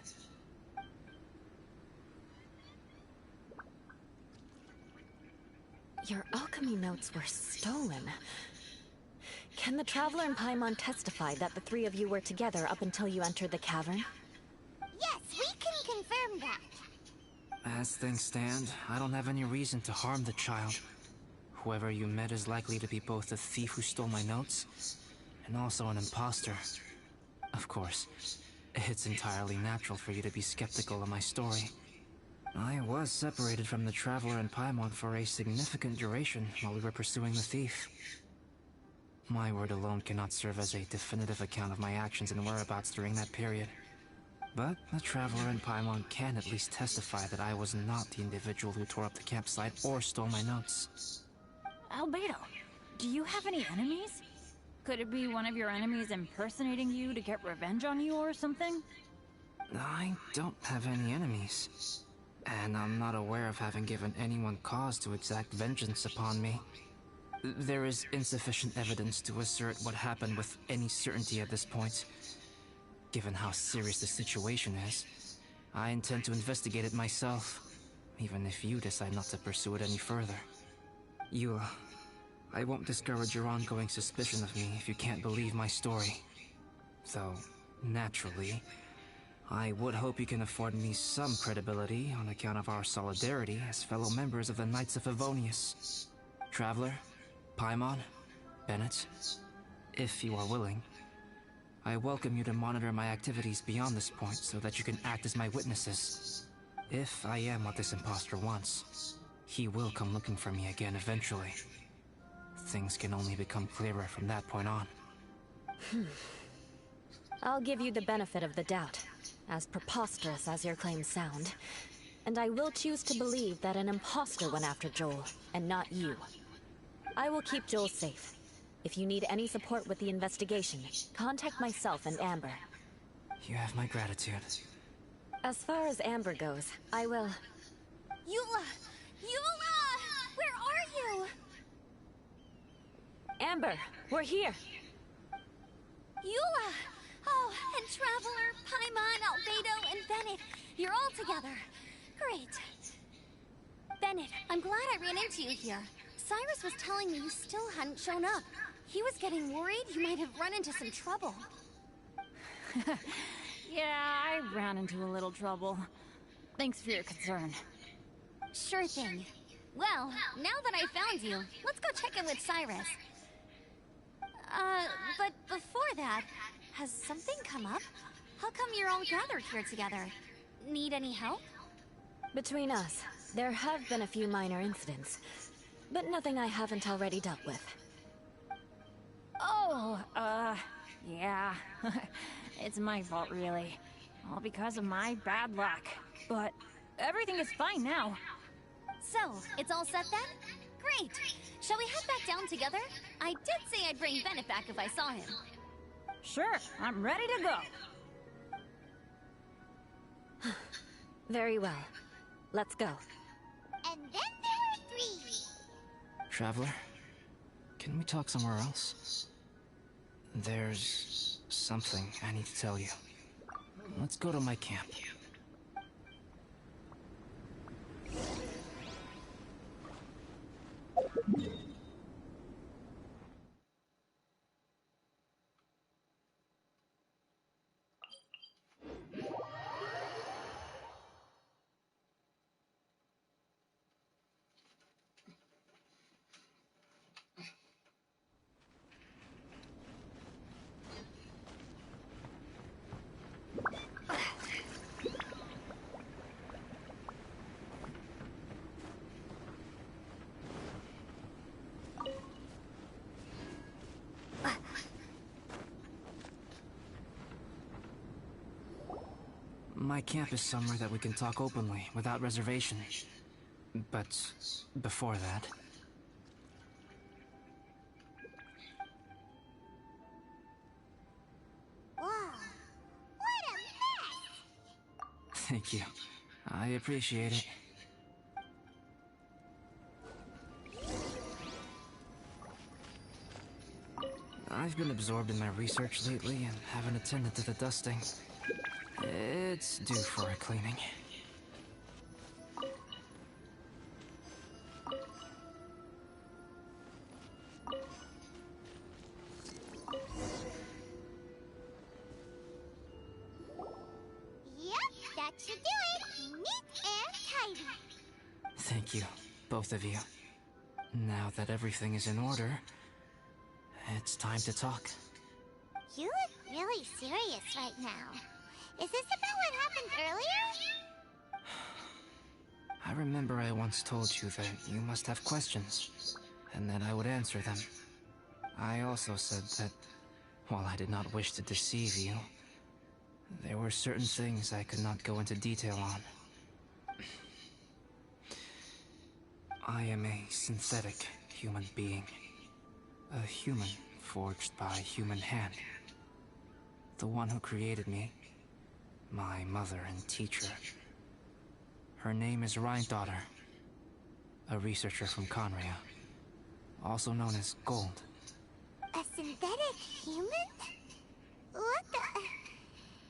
Your alchemy notes were stolen. Can the Traveler and Paimon testify that the three of you were together up until you entered the cavern? Yes, we can confirm that. As things stand, I don't have any reason to harm the child. Whoever you met is likely to be both a thief who stole my notes, and also an imposter. Of course, it's entirely natural for you to be skeptical of my story. I was separated from the Traveler and Paimon for a significant duration while we were pursuing the thief. My word alone cannot serve as a definitive account of my actions and whereabouts during that period. But the Traveler and Paimon can at least testify that I was not the individual who tore up the campsite or stole my notes. Albedo, do you have any enemies? Could it be one of your enemies impersonating you to get revenge on you or something? I don't have any enemies. And I'm not aware of having given anyone cause to exact vengeance upon me. There is insufficient evidence to assert what happened with any certainty at this point. Given how serious the situation is, I intend to investigate it myself, even if you decide not to pursue it any further. I won't discourage your ongoing suspicion of me if you can't believe my story. Though, naturally, I would hope you can afford me some credibility on account of our solidarity as fellow members of the Knights of Favonius. Traveler, Paimon, Bennett, if you are willing, I welcome you to monitor my activities beyond this point so that you can act as my witnesses. If I am what this imposter wants, he will come looking for me again eventually. Things can only become clearer from that point on. I'll give you the benefit of the doubt, as preposterous as your claims sound. And I will choose to believe that an imposter went after Joel, and not you. I will keep Joel safe. If you need any support with the investigation, contact myself and Amber. You have my gratitude. As far as Amber goes, I will... Eula! Eula! Where are you? Amber, we're here. Eula! Oh, and Traveler, Paimon, Albedo, and Bennett. You're all together. Great. Bennett, I'm glad I ran into you here. Cyrus was telling me you still hadn't shown up. He was getting worried you might have run into some trouble. Yeah, I ran into a little trouble. Thanks for your concern. Sure thing. Well, now that I found you, let's go check in with Cyrus. But before that, has something come up? How come you're all gathered here together? Need any help? Between us, there have been a few minor incidents, but nothing I haven't already dealt with. Oh, yeah. It's my fault, really. All because of my bad luck. But everything is fine now. So, it's all set then? Great! Shall we head back down together? I did say I'd bring Bennett back if I saw him. Sure, I'm ready to go. Very well. Let's go. And then there were 3. Traveler, can we talk somewhere else? There's something I need to tell you. Let's go to my camp. My camp is somewhere that we can talk openly, without reservation. But before that... Whoa! What a mess! Thank you. I appreciate it. I've been absorbed in my research lately and haven't attended to the dusting. It's due for a cleaning. Yep, that should do it. Neat and tidy. Thank you, both of you. Now that everything is in order, it's time to talk. You look really serious right now. Is this about what happened earlier? I remember I once told you that you must have questions, and that I would answer them. I also said that, while I did not wish to deceive you, there were certain things I could not go into detail on. I am a synthetic human being. A human forged by human hand. The one who created me, my mother and teacher. Her name is Ryanddaughter, a researcher from Conria, also known as Gold. A synthetic human? What the...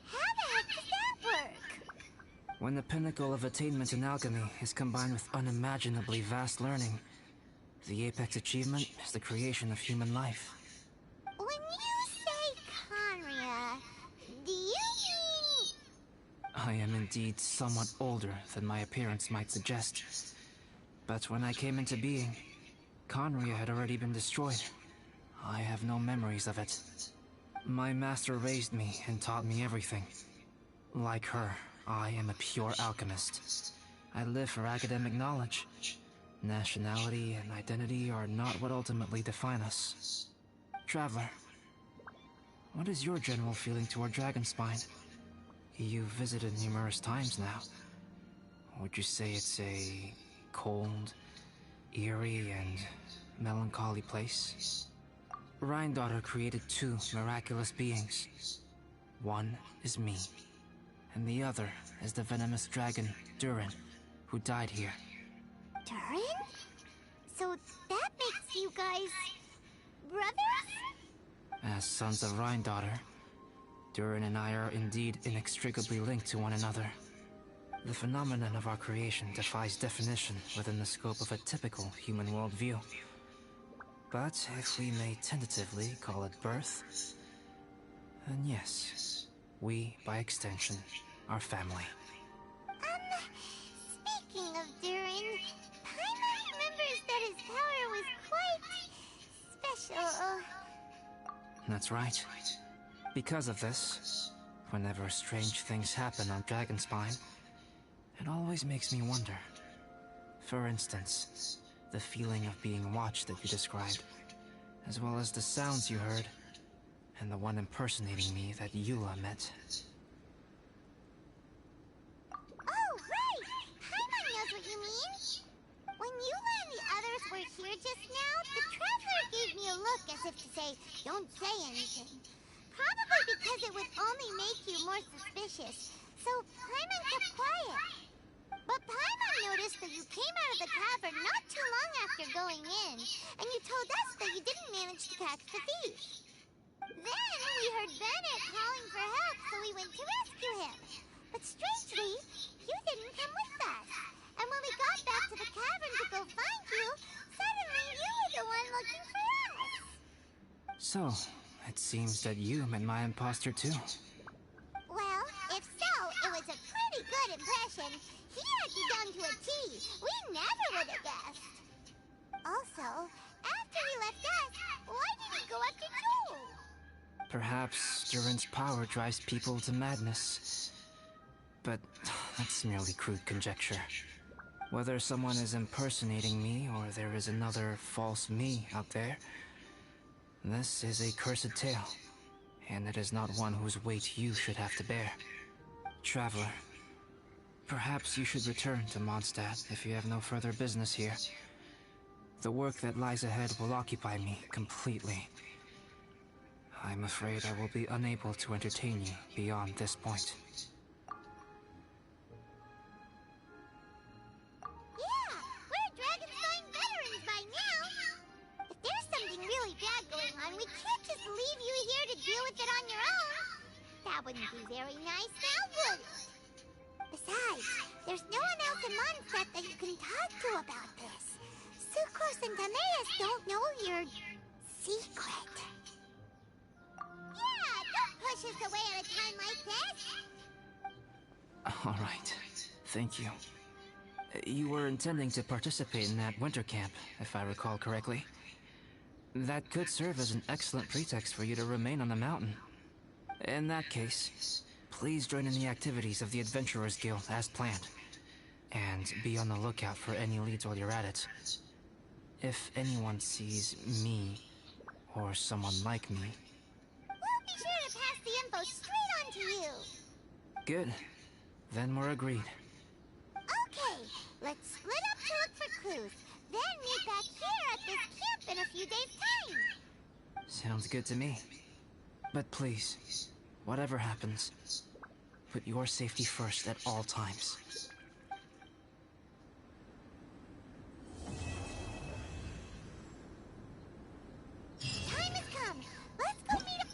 How the heck does that work? When the pinnacle of attainment in alchemy is combined with unimaginably vast learning, the apex achievement is the creation of human life. When you say Conria, do you mean... I am indeed somewhat older than my appearance might suggest. But when I came into being, Conria had already been destroyed. I have no memories of it. My master raised me and taught me everything. Like her, I am a pure alchemist. I live for academic knowledge. Nationality and identity are not what ultimately define us. Traveler, what is your general feeling toward Dragonspine? You've visited numerous times now. Would you say it's a cold, eerie, and melancholy place? Ryanddaughter created 2 miraculous beings. One is me, and the other is the venomous dragon, Durin, who died here. Durin? So that makes you guys... brothers? As sons of Rhine daughter, Durin and I are indeed inextricably linked to one another. The phenomenon of our creation defies definition within the scope of a typical human worldview. But if we may tentatively call it birth, then yes, we, by extension, are family. Speaking of Durin, Paimon remembers that his power was quite special. That's right. Because of this, whenever strange things happen on Dragonspine, it always makes me wonder. For instance, the feeling of being watched that you described, as well as the sounds you heard, and the one impersonating me that Eula met. Oh, right! Paimon knows what you mean! When Eula and the others were here just now, the Traveler gave me a look as if to say, don't say anything. Probably because it would only make you more suspicious, so Paimon kept quiet. But Paimon noticed that you came out of the cavern not too long after going in, and you told us that you didn't manage to catch the thief. Then we heard Bennett calling for help, so we went to rescue him. But strangely, you didn't come with us. And when we got back to the cavern to go find you, suddenly you were the one looking for us. So, it seems that you met my imposter too. Well, if so, it was a pretty good impression. He had you down to a T. We never would have guessed. Also, after he left us, why did he go after Joel? Perhaps Durin's power drives people to madness. But that's merely crude conjecture. Whether someone is impersonating me or there is another false me out there, this is a cursed tale, and it is not one whose weight you should have to bear. Traveler, perhaps you should return to Mondstadt if you have no further business here. The work that lies ahead will occupy me completely. I'm afraid I will be unable to entertain you beyond this point. Yeah, we're Dragonspine veterans by now. If there's something really bad going on, we can't just leave you here to deal with it on your own. That wouldn't be very nice now, would it? Besides, there's no one else in Mondstadt that you can talk to about this. Sucrose and Tameas don't know your secret. Yeah, don't push us away at a time like this. All right, thank you. You were intending to participate in that winter camp, if I recall correctly. That could serve as an excellent pretext for you to remain on the mountain. In that case, please join in the activities of the Adventurers Guild as planned. And be on the lookout for any leads while you're at it. If anyone sees me, or someone like me... We'll be sure to pass the info straight on to you. Good. Then we're agreed. Okay, let's split up to look for clues. Then meet back here at this camp in a few days' time. Sounds good to me. But please, whatever happens, put your safety first at all times. Time has come. Let's go meet up.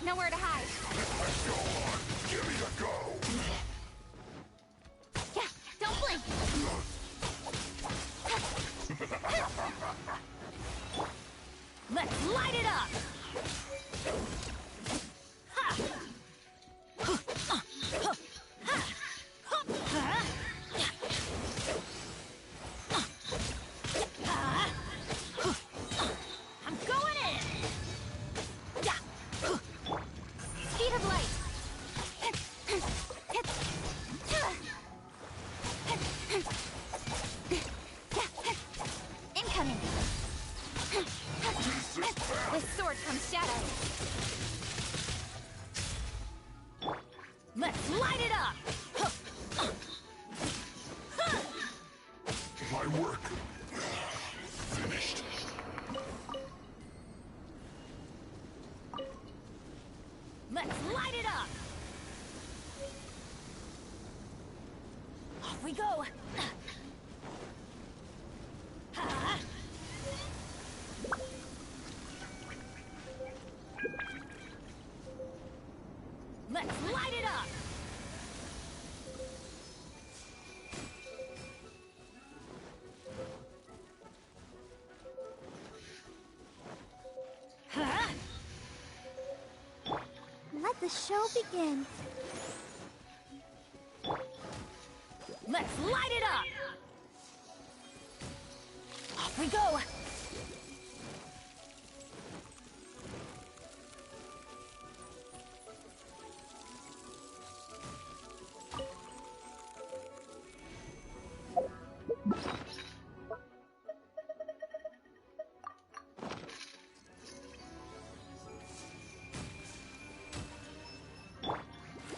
Nowhere to hide. Let's go on. Give me a go. Yeah, don't blink. Let's light it up. I'm going in. Speed of light. Incoming. With sword comes shadow. Let's light it up. My work finished. Let's light it up. Off we go. Let's light it up. Let the show begin. Let's light it up. Off we go.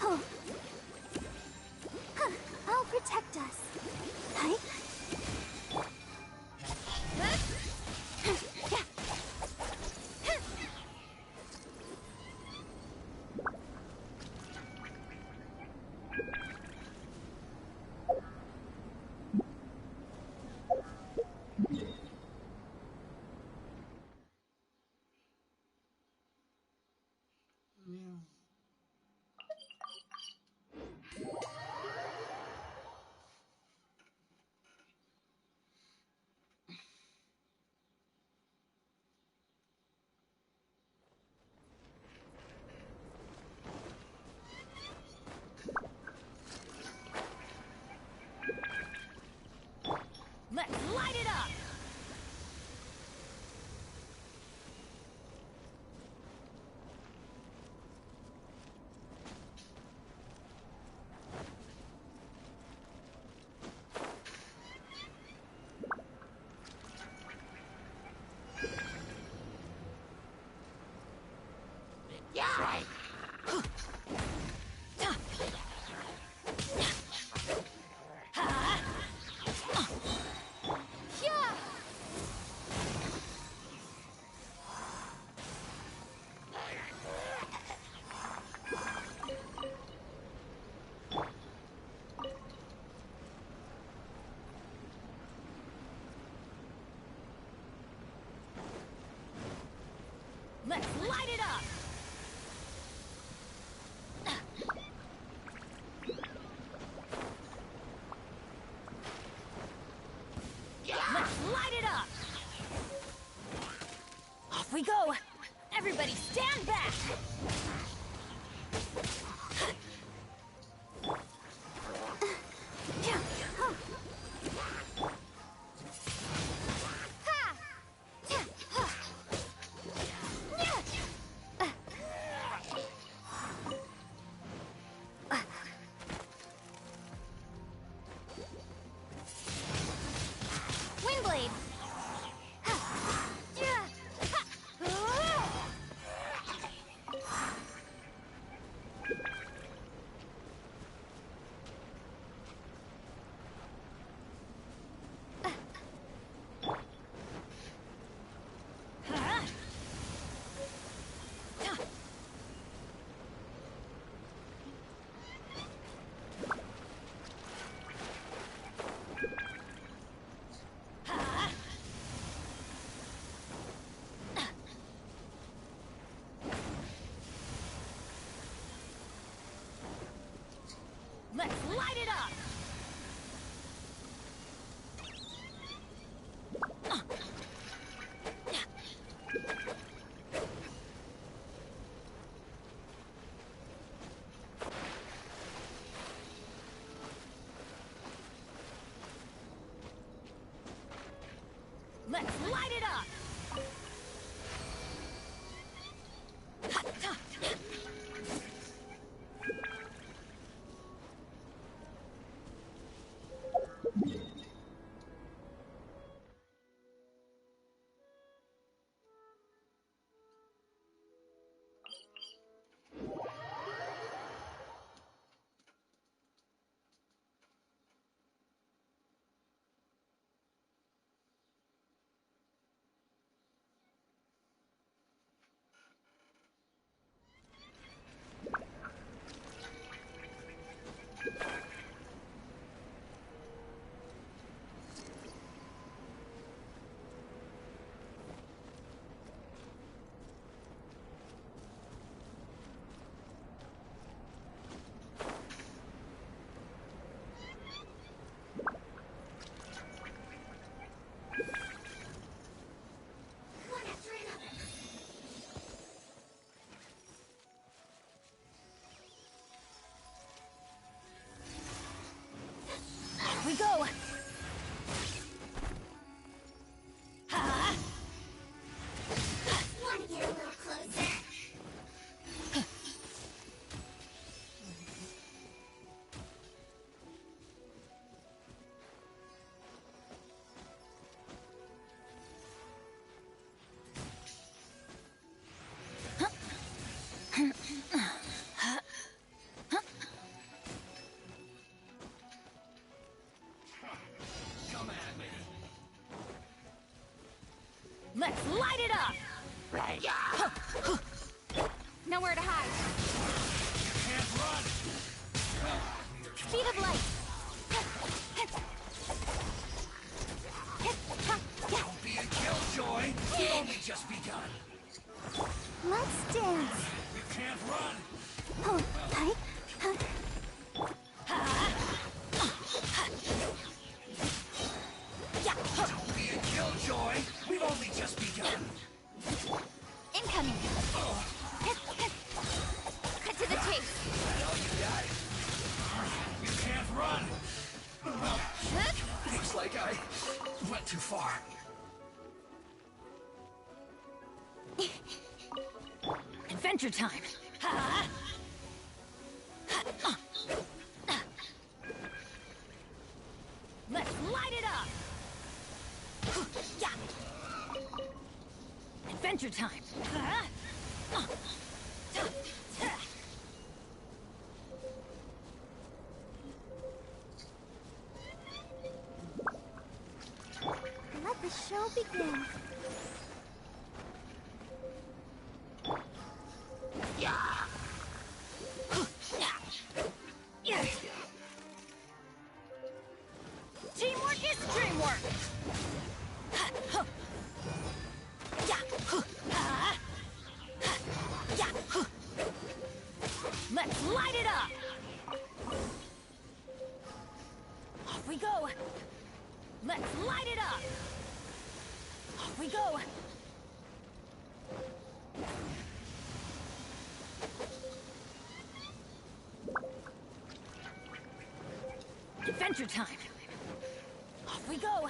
Oh. Huh, I'll protect us. Hi. Let's light it up. Let's light it up. Let's light it up. Off we go. Everybody stand back. Let's light it up! Let's light it up! We go! Want to get a little closer? Come at me. Let's light it up! Nowhere to hide. Can't run. Speed of light. Don't be a killjoy. We've only just begun. Let's dance. You can't run. Oh, hi. Don't be a killjoy. We've only just begun. Incoming. Cut to the chase. That all you got? You can't run. Looks like I went too far. Adventure time! Let's light it up! Adventure time! Let the show begin. Teamwork is dreamwork! Let's light it up! Off we go! Let's light it up! Off we go! Adventure time! Off we go!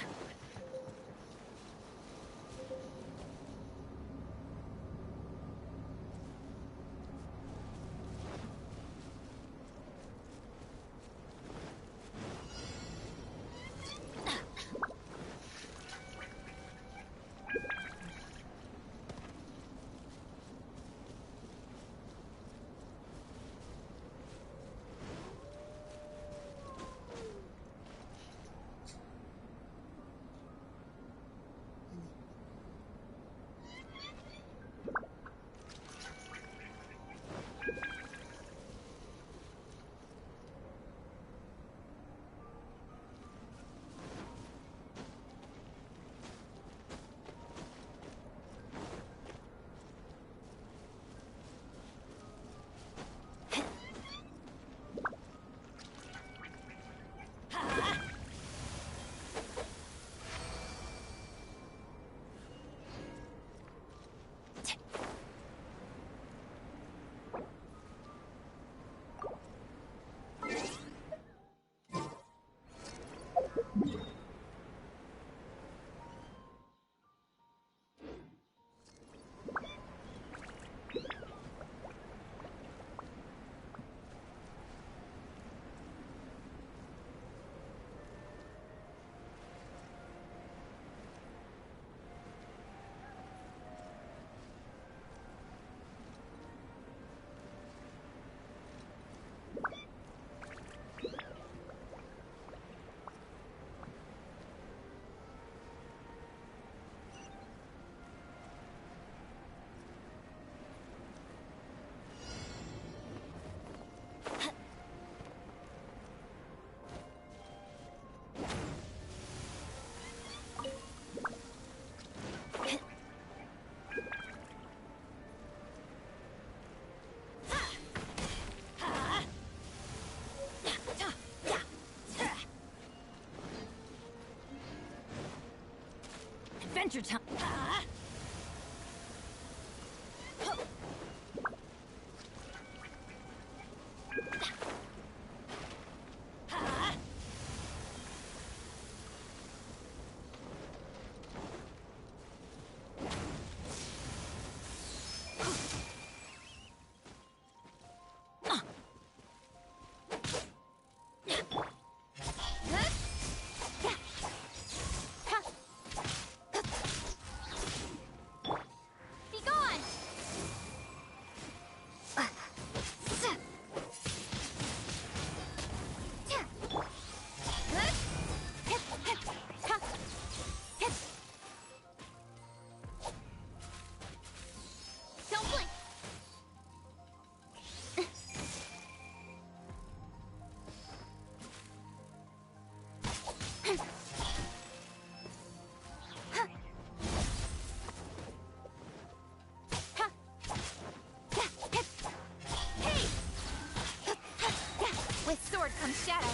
Adventure time! Be gone! Don't blink! Hey! With sword comes shadow.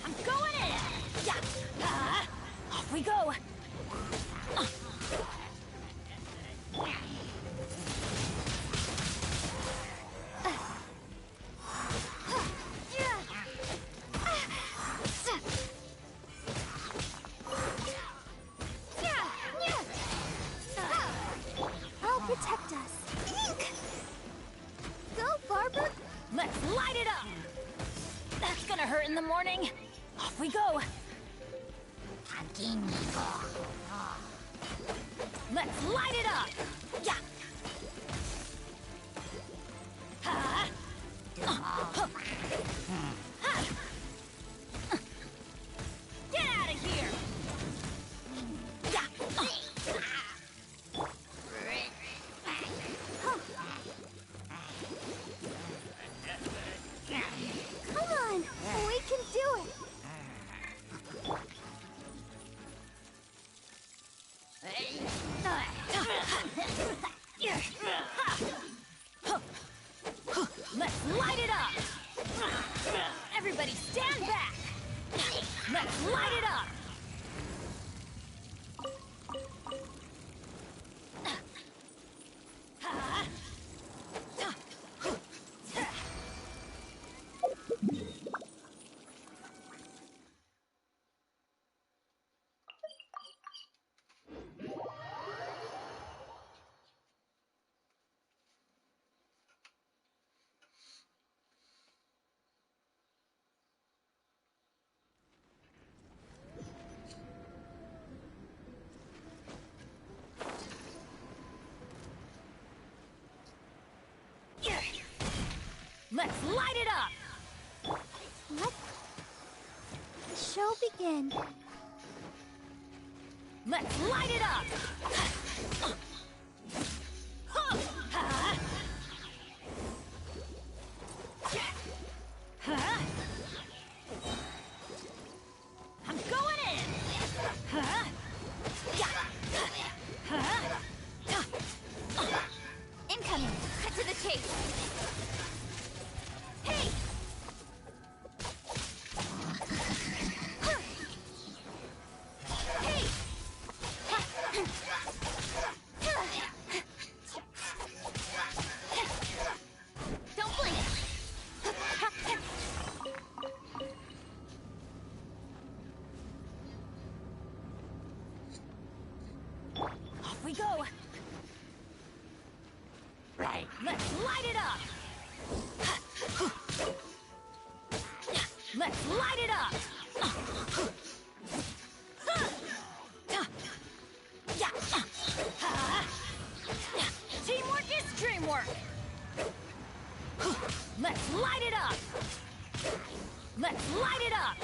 I'm going in! Off we go! I'll protect us. Go, Barber! Let's light it up! That's gonna hurt in the morning. Off we go! Let's light it up! Yeah! Get out of here! Come on! We can do it! Let's light it up! Everybody stand back! Let's light it up! Let's light it up! Let the show begin. Let's light it up! I'm going in! Incoming! Cut to the chase! Hey! Hey! Don't blink! Off we go! Let's light it up! Let's light it up! Teamwork is dreamwork! Let's light it up! Let's light it up!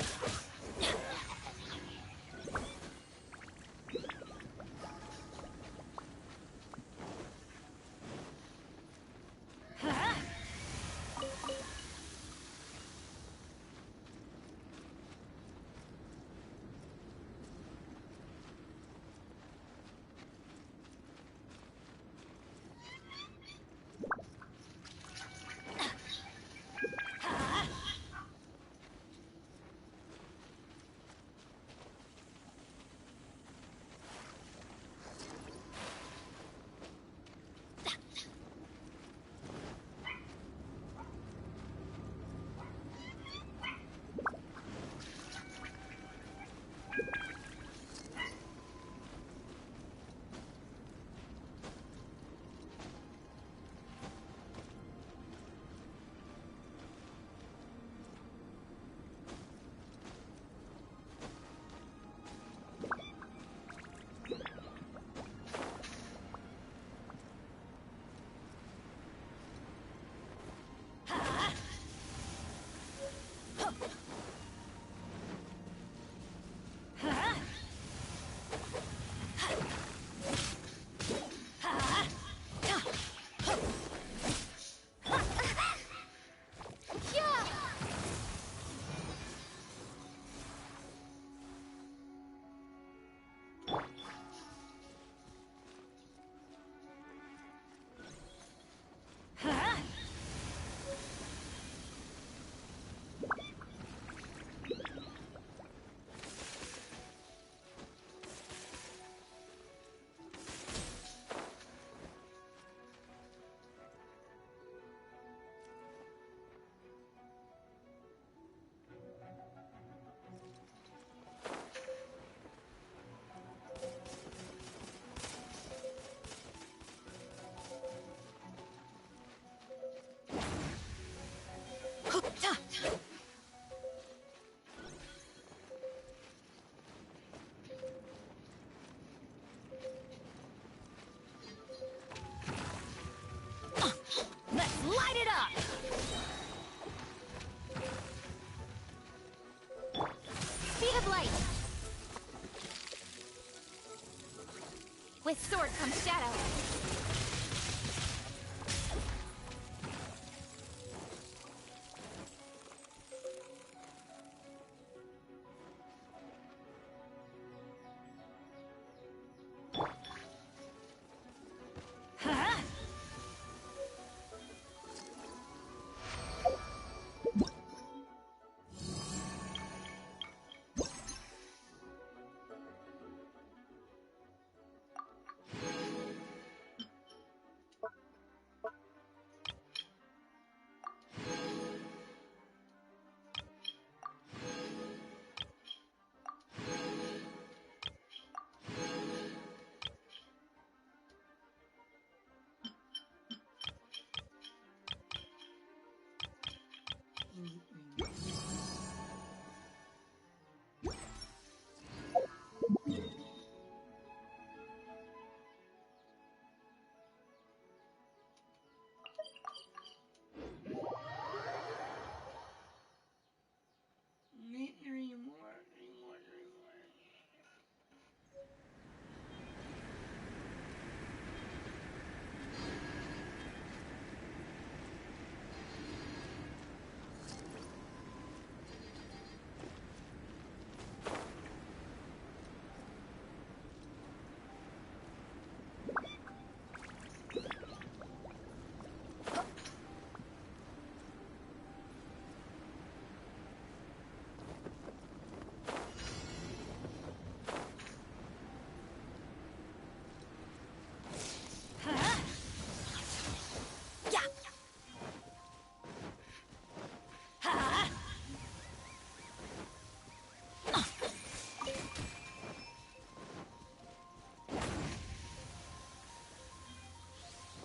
With sword comes shadow.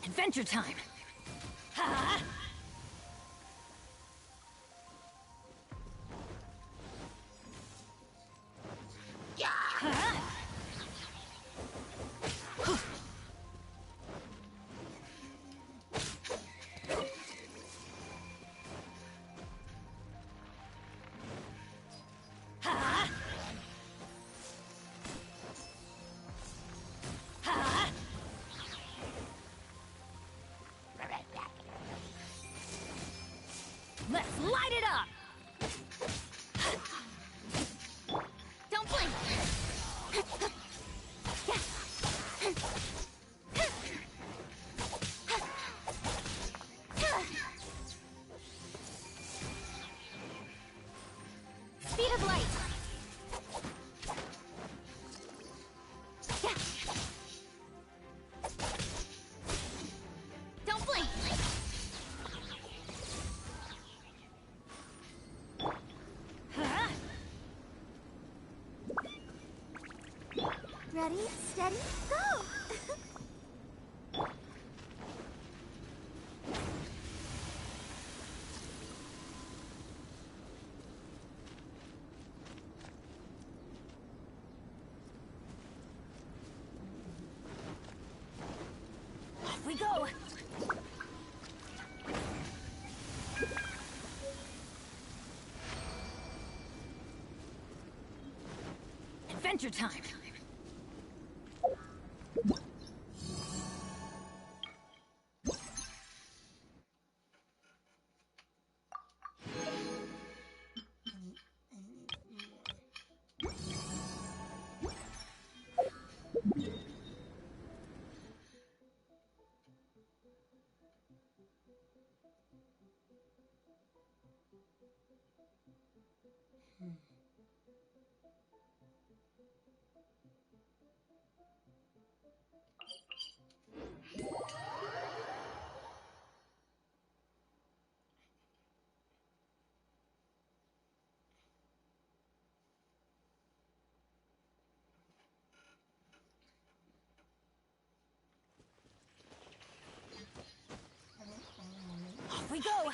Adventure time! Ha! Let's light it up! Don't blink! Speed of light! Don't blink! Ready, steady, go! Off we go! Adventure time! Off we go!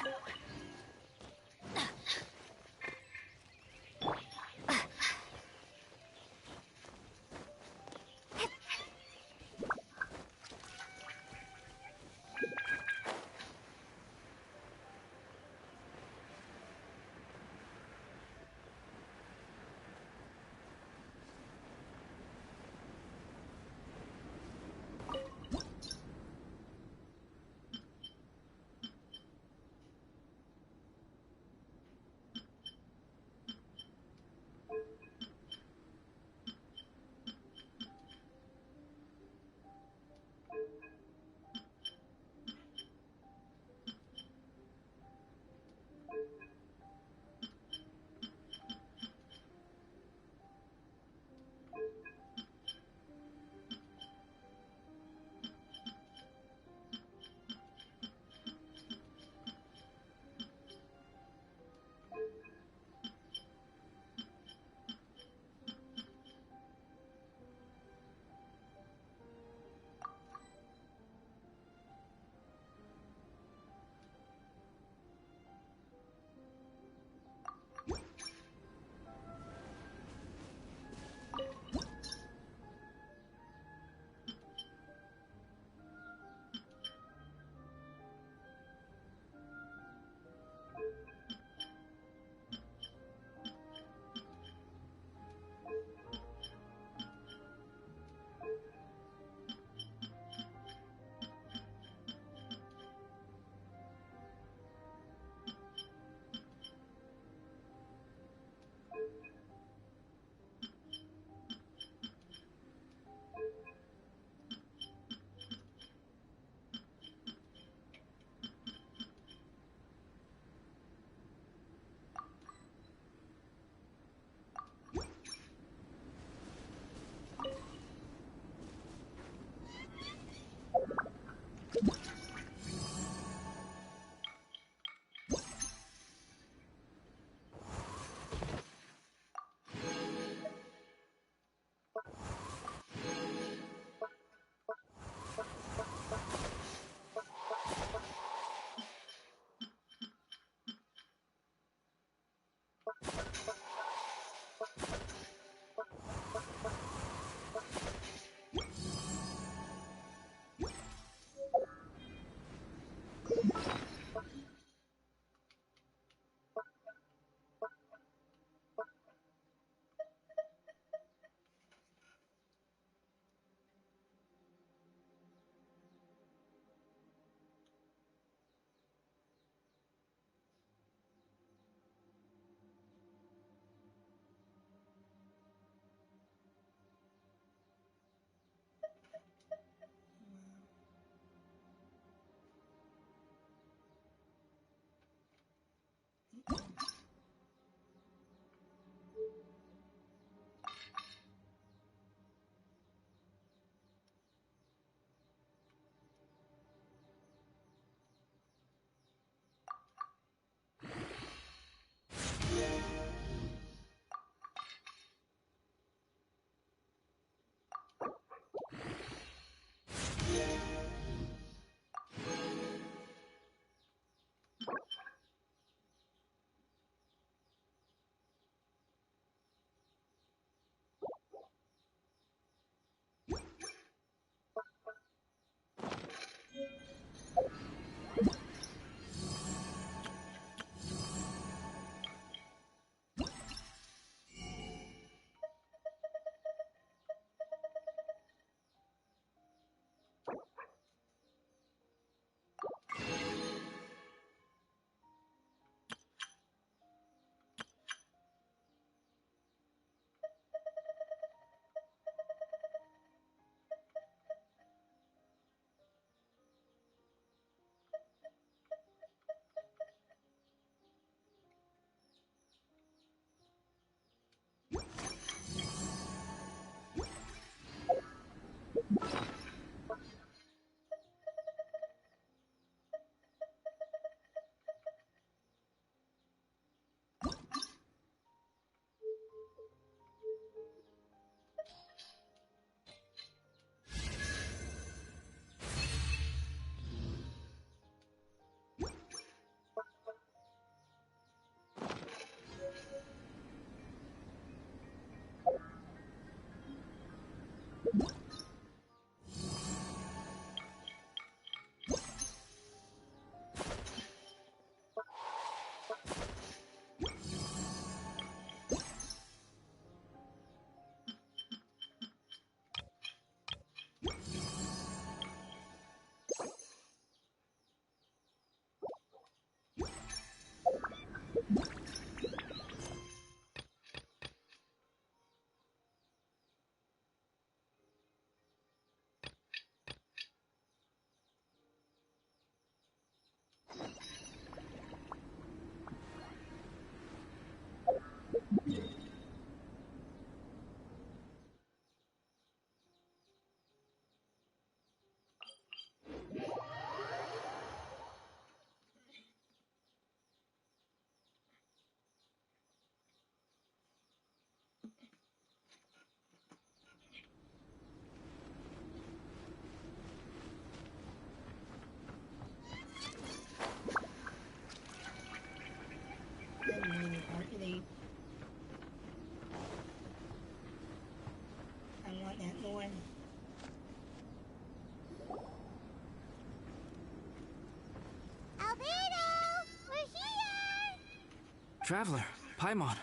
Traveler, Paimon.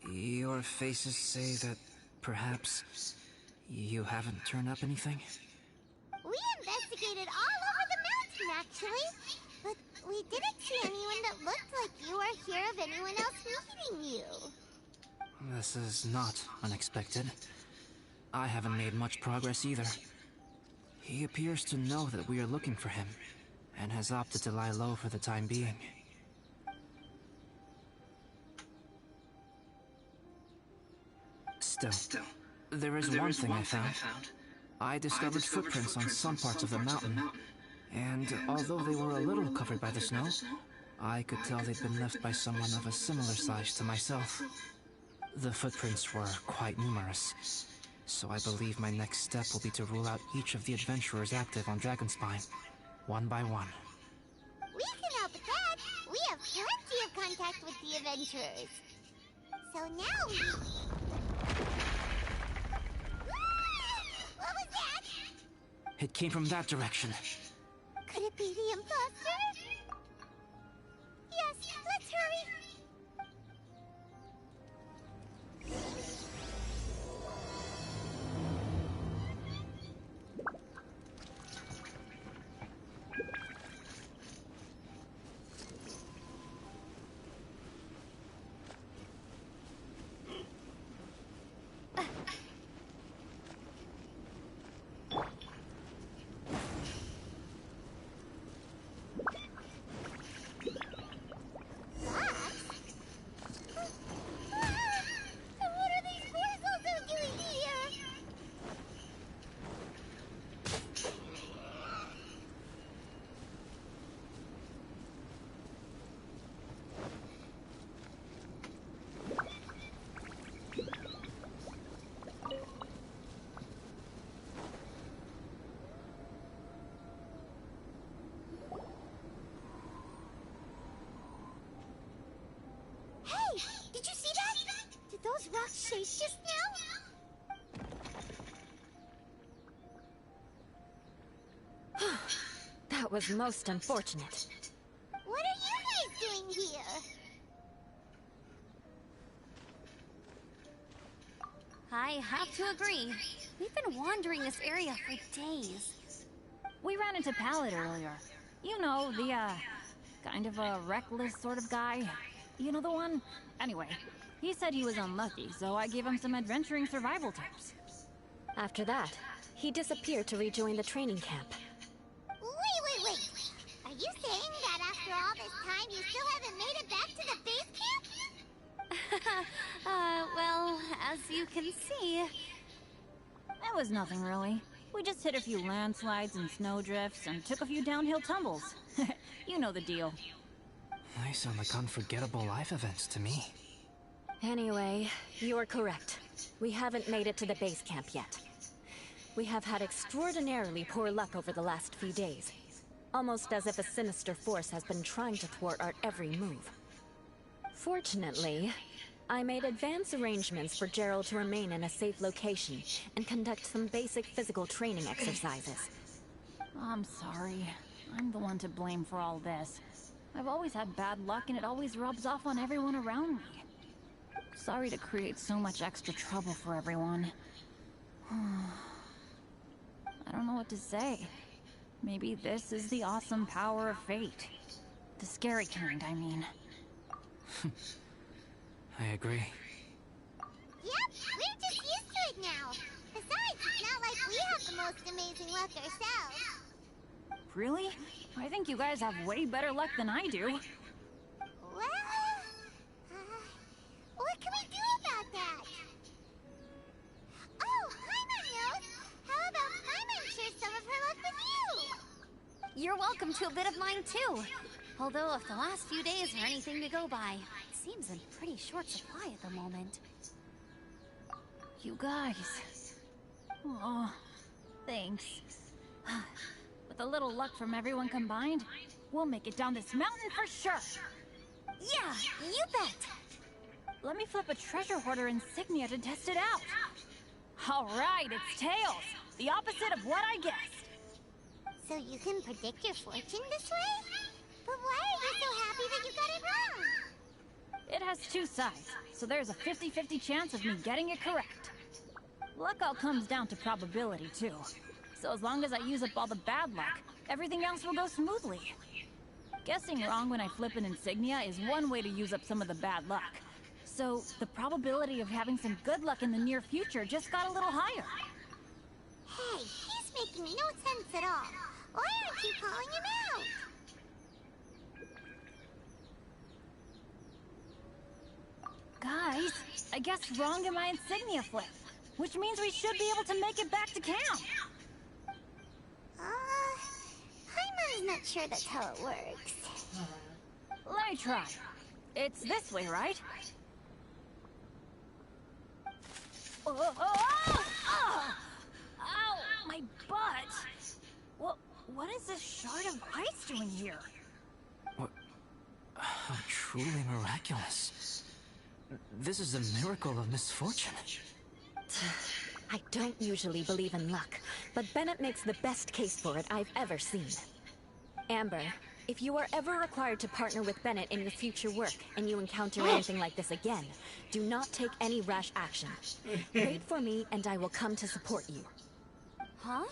Your faces say that perhaps you haven't turned up anything? We investigated all over the mountain, actually. But we didn't see anyone that looked like you or hear of anyone else meeting you. This is not unexpected. I haven't made much progress either. He appears to know that we are looking for him, and has opted to lie low for the time being. Still, there is one thing I found. I discovered footprints on some parts of the mountain, and although they were a little covered by the snow, I could tell they'd been left by someone of a similar size to myself. The footprints were quite numerous, so I believe my next step will be to rule out each of the adventurers active on Dragonspine, one by one. We can help with that. We have plenty of contact with the adventurers. So now we... What was that? It came from that direction. Could it be the imposter? Yes, let's hurry. Did you see that? Did those rocks shake just now? That was most unfortunate. What are you guys doing here? I have to agree. We've been wandering this area for days. We ran into Pallet earlier. You know, the, kind of a reckless sort of guy. You know the one? Anyway, he said he was unlucky, so I gave him some adventuring survival tips. After that, he disappeared to rejoin the training camp. Wait. Are you saying that after all this time you still haven't made it back to the base camp? Well, as you can see... It was nothing really. We just hit a few landslides and snowdrifts and took a few downhill tumbles. You know the deal. They sound like unforgettable life events to me. Anyway, you're correct. We haven't made it to the base camp yet. We have had extraordinarily poor luck over the last few days. Almost as if a sinister force has been trying to thwart our every move. Fortunately, I made advance arrangements for Gerald to remain in a safe location and conduct some basic physical training exercises. I'm sorry. I'm the one to blame for all this. I've always had bad luck and it always rubs off on everyone around me. Sorry to create so much extra trouble for everyone. I don't know what to say. Maybe this is the awesome power of fate. The scary kind, I mean. I agree. Yep, we're just used to it now. Besides, it's not like we have the most amazing luck ourselves. Really? I think you guys have way better luck than I do. Well, what can we do about that? Oh, Paimon knows. How about Paimon share some of her luck with you? You're welcome to a bit of mine too. Although if the last few days are anything to go by, it seems in pretty short supply at the moment. You guys. Oh, thanks. With a little luck from everyone combined, we'll make it down this mountain for sure. Yeah, you bet. Let me flip a treasure hoarder insignia to test it out. All right, it's tails. The opposite of what I guessed. So you can predict your fortune this way? But why are you so happy that you got it wrong? It has two sides, so there's a 50-50 chance of me getting it correct. Luck all comes down to probability, too. So as long as I use up all the bad luck, everything else will go smoothly. Guessing wrong when I flip an insignia is one way to use up some of the bad luck. So the probability of having some good luck in the near future just got a little higher. Hey, he's making no sense at all. Why aren't you calling him out? Guys, I guess wrong in my insignia flip, which means we should be able to make it back to camp. Paimon's not sure that's how it works. Let me try. It's this way, right? Oh! Ow, my butt! What is this shard of ice doing here? What? How truly miraculous. This is a miracle of misfortune. I don't usually believe in luck, but Bennett makes the best case for it I've ever seen. Amber, if you are ever required to partner with Bennett in your future work, and you encounter anything like this again, do not take any rash action. Wait for me, and I will come to support you. Huh?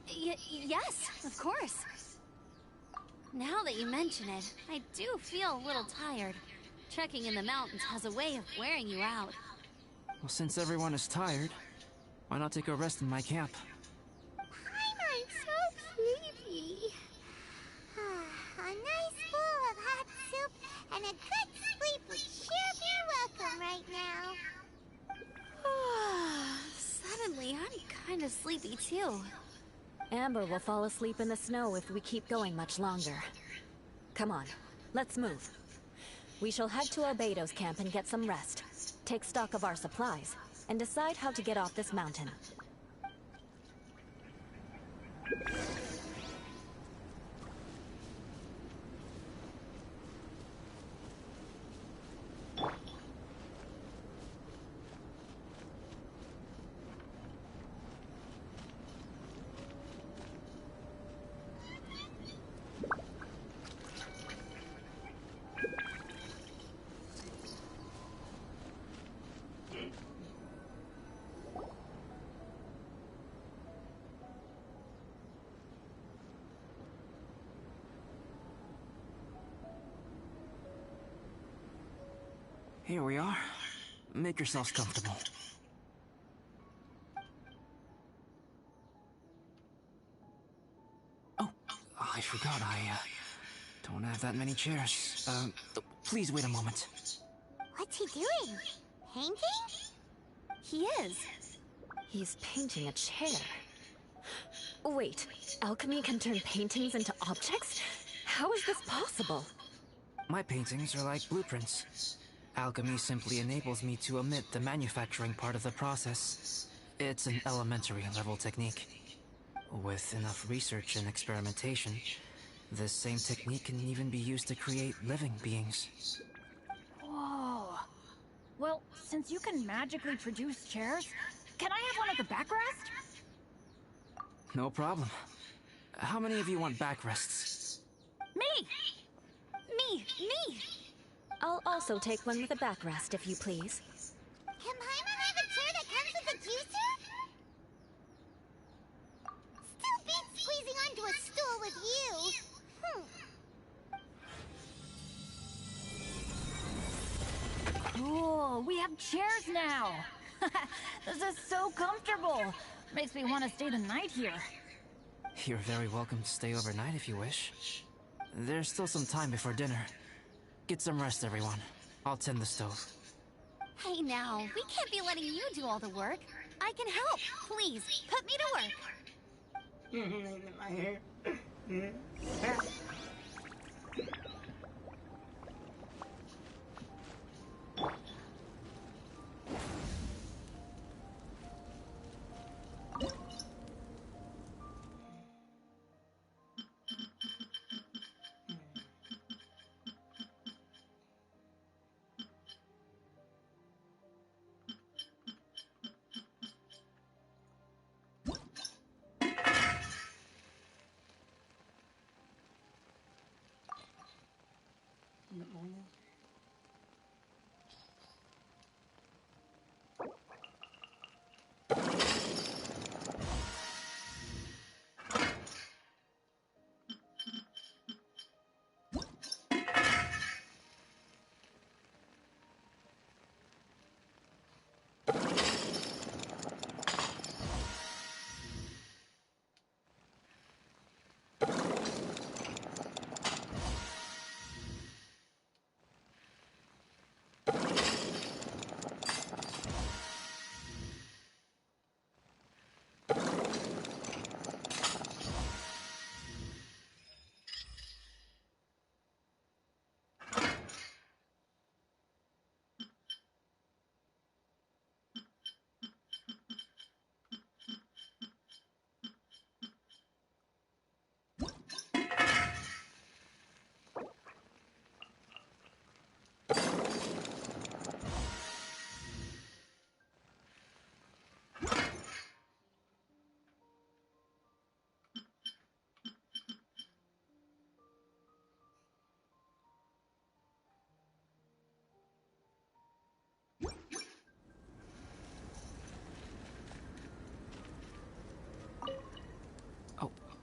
Yes, of course. Now that you mention it, I do feel a little tired. Trekking in the mountains has a way of wearing you out. Well, since everyone is tired, why not take a rest in my camp? I'm so sleepy. A nice bowl of hot soup and a good sleep would sure be welcome right now. Suddenly, I'm kind of sleepy too. Amber will fall asleep in the snow if we keep going much longer. Come on, let's move. We shall head to Albedo's camp and get some rest, take stock of our supplies, and decide how to get off this mountain. Here we are. Make yourselves comfortable. Oh, I forgot I don't have that many chairs. Please wait a moment. What's he doing? Painting? He is. He's painting a chair. Wait, alchemy can turn paintings into objects? How is this possible? My paintings are like blueprints. Alchemy simply enables me to omit the manufacturing part of the process. It's an elementary level technique. With enough research and experimentation, this same technique can even be used to create living beings. Whoa. Well, since you can magically produce chairs, can I have one at the backrest? No problem. How many of you want backrests? Me! Me! I'll also take one with a backrest, if you please. Can Paimon have a chair that comes with a juicer? Still beats squeezing onto a stool with you. Cool, we have chairs now! This is so comfortable! Makes me want to stay the night here. You're very welcome to stay overnight if you wish. There's still some time before dinner. Get some rest, everyone. I'll tend the stove. Hey now, we can't be letting you do all the work. I can help. Please, put me to work. My hair.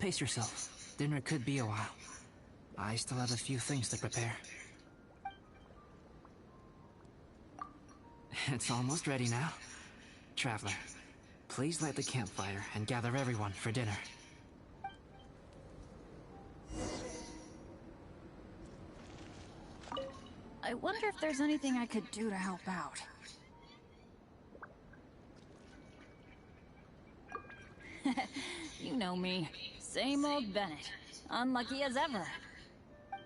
Pace yourself. Dinner could be a while. I still have a few things to prepare. It's almost ready now. Traveler, please light the campfire and gather everyone for dinner. I wonder if there's anything I could do to help out. You know me. Same old Bennett. Unlucky as ever.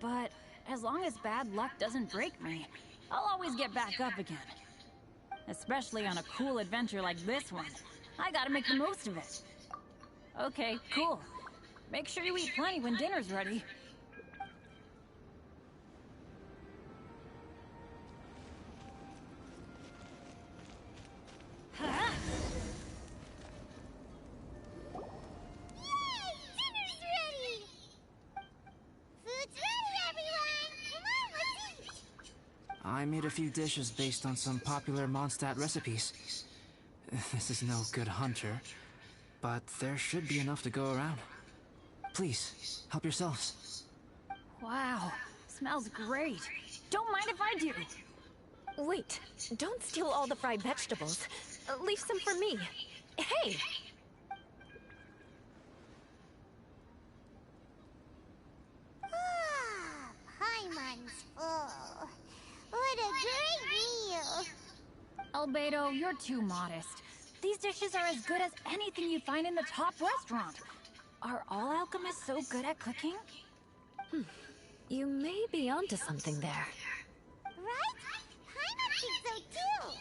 But as long as bad luck doesn't break me, I'll always get back up again. Especially on a cool adventure like this one. I gotta make the most of it. Okay, cool. Make sure you eat plenty when dinner's ready. Huh? Yay! Dinner's ready! Food's ready, everyone! Come on, let's eat! I made a few dishes based on some popular Mondstadt recipes. This is no good hunter, but there should be enough to go around. Please, help yourselves. Wow, smells great. Don't mind if I do. Wait, don't steal all the fried vegetables. Leave some for me. Hey! Ah, Paimon's full. What a great meal! Albedo, you're too modest. These dishes are as good as anything you'd find in the top restaurant. Are all alchemists so good at cooking? You may be onto something there. Right? Paimon thinks so too!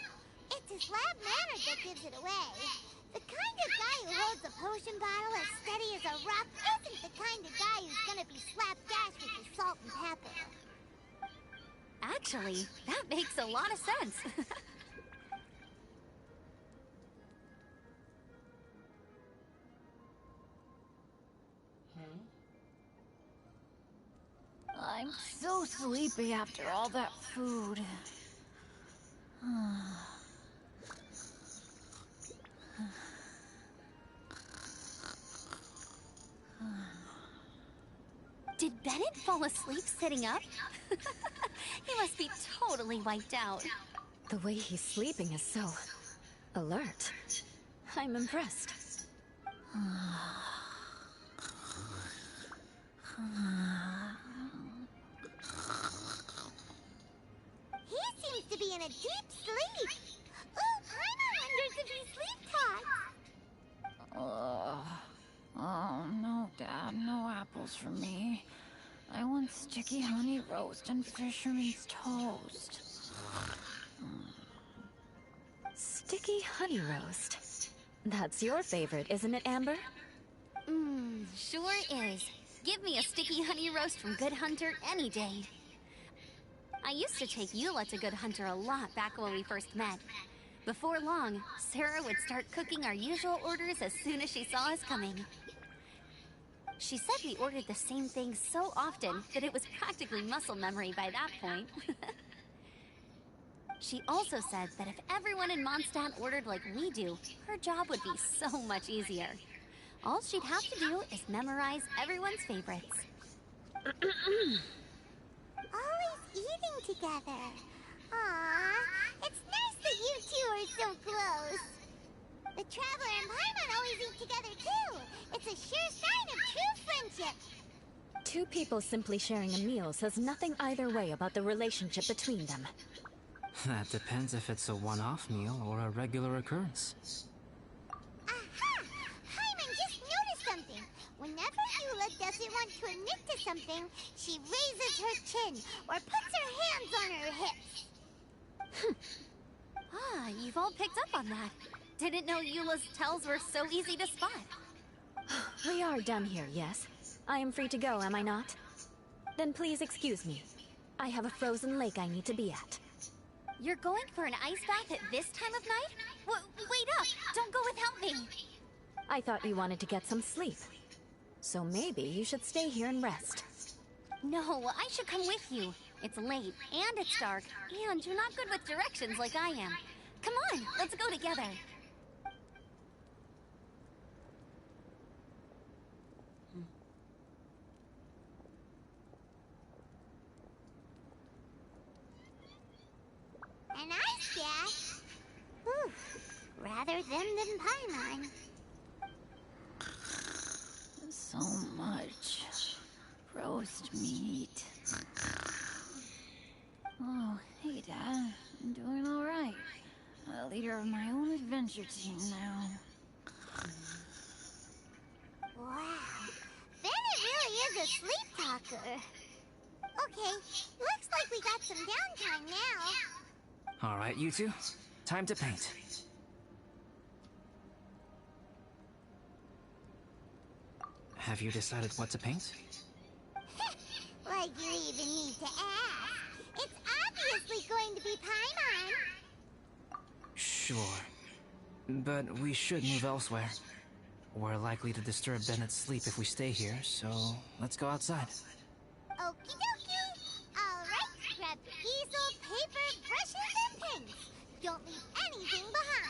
It's his lab manner that gives it away. The kind of guy who holds a potion bottle as steady as a rock isn't the kind of guy who's gonna be slapdash with his salt and pepper. Actually, that makes a lot of sense. I'm so sleepy after all that food. Did Bennett fall asleep sitting up? He must be totally wiped out. The way he's sleeping is so alert. I'm impressed. He seems to be in a deep sleep. Ooh, Paimon wonders if he sleep talks. Oh, no, Dad, no apples for me. I want sticky honey roast and fisherman's toast. Sticky honey roast. That's your favorite, isn't it, Amber? Sure is. Give me a sticky honey roast from Good Hunter any day. I used to take Eula to Good Hunter a lot back when we first met. Before long, Sarah would start cooking our usual orders as soon as she saw us coming. She said we ordered the same thing so often that it was practically muscle memory by that point. She also said that if everyone in Mondstadt ordered like we do, her job would be so much easier. All she'd have to do is memorize everyone's favorites. Always eating together. Aww, it's nice that you two are so close. The Traveler and Paimon always eat together too. It's a sure sign of true friendship. Two people simply sharing a meal says nothing either way about the relationship between them. That depends if it's a one-off meal or a regular occurrence. Aha! Paimon just noticed something. Whenever Eula doesn't want to admit to something, she raises her chin or puts her hands on her hips. Ah, you've all picked up on that. Didn't know Eula's tells were so easy to spot. We are done here, yes? I am free to go, am I not? Then please excuse me. I have a frozen lake I need to be at. You're going for an ice bath at this time of night? Wait up! Don't go without me! I thought you wanted to get some sleep. So maybe you should stay here and rest. No, I should come with you. It's late, and it's dark, and you're not good with directions like I am. Come on, let's go together. rather them than Paimon. So much roast meat. Oh, hey, Dad. I'm doing all right. A leader of my own adventure team now. Wow, Bennett really is a sleep talker. Okay, looks like we got some downtime now. All right, you two. Time to paint. Have you decided what to paint? Like you even need to ask. It's obviously going to be Paimon. Sure. But we should move elsewhere. We're likely to disturb Bennett's sleep if we stay here, so let's go outside. Okie dokie. Alright, grab easel, paper, brushes, and paints. Don't leave anything behind.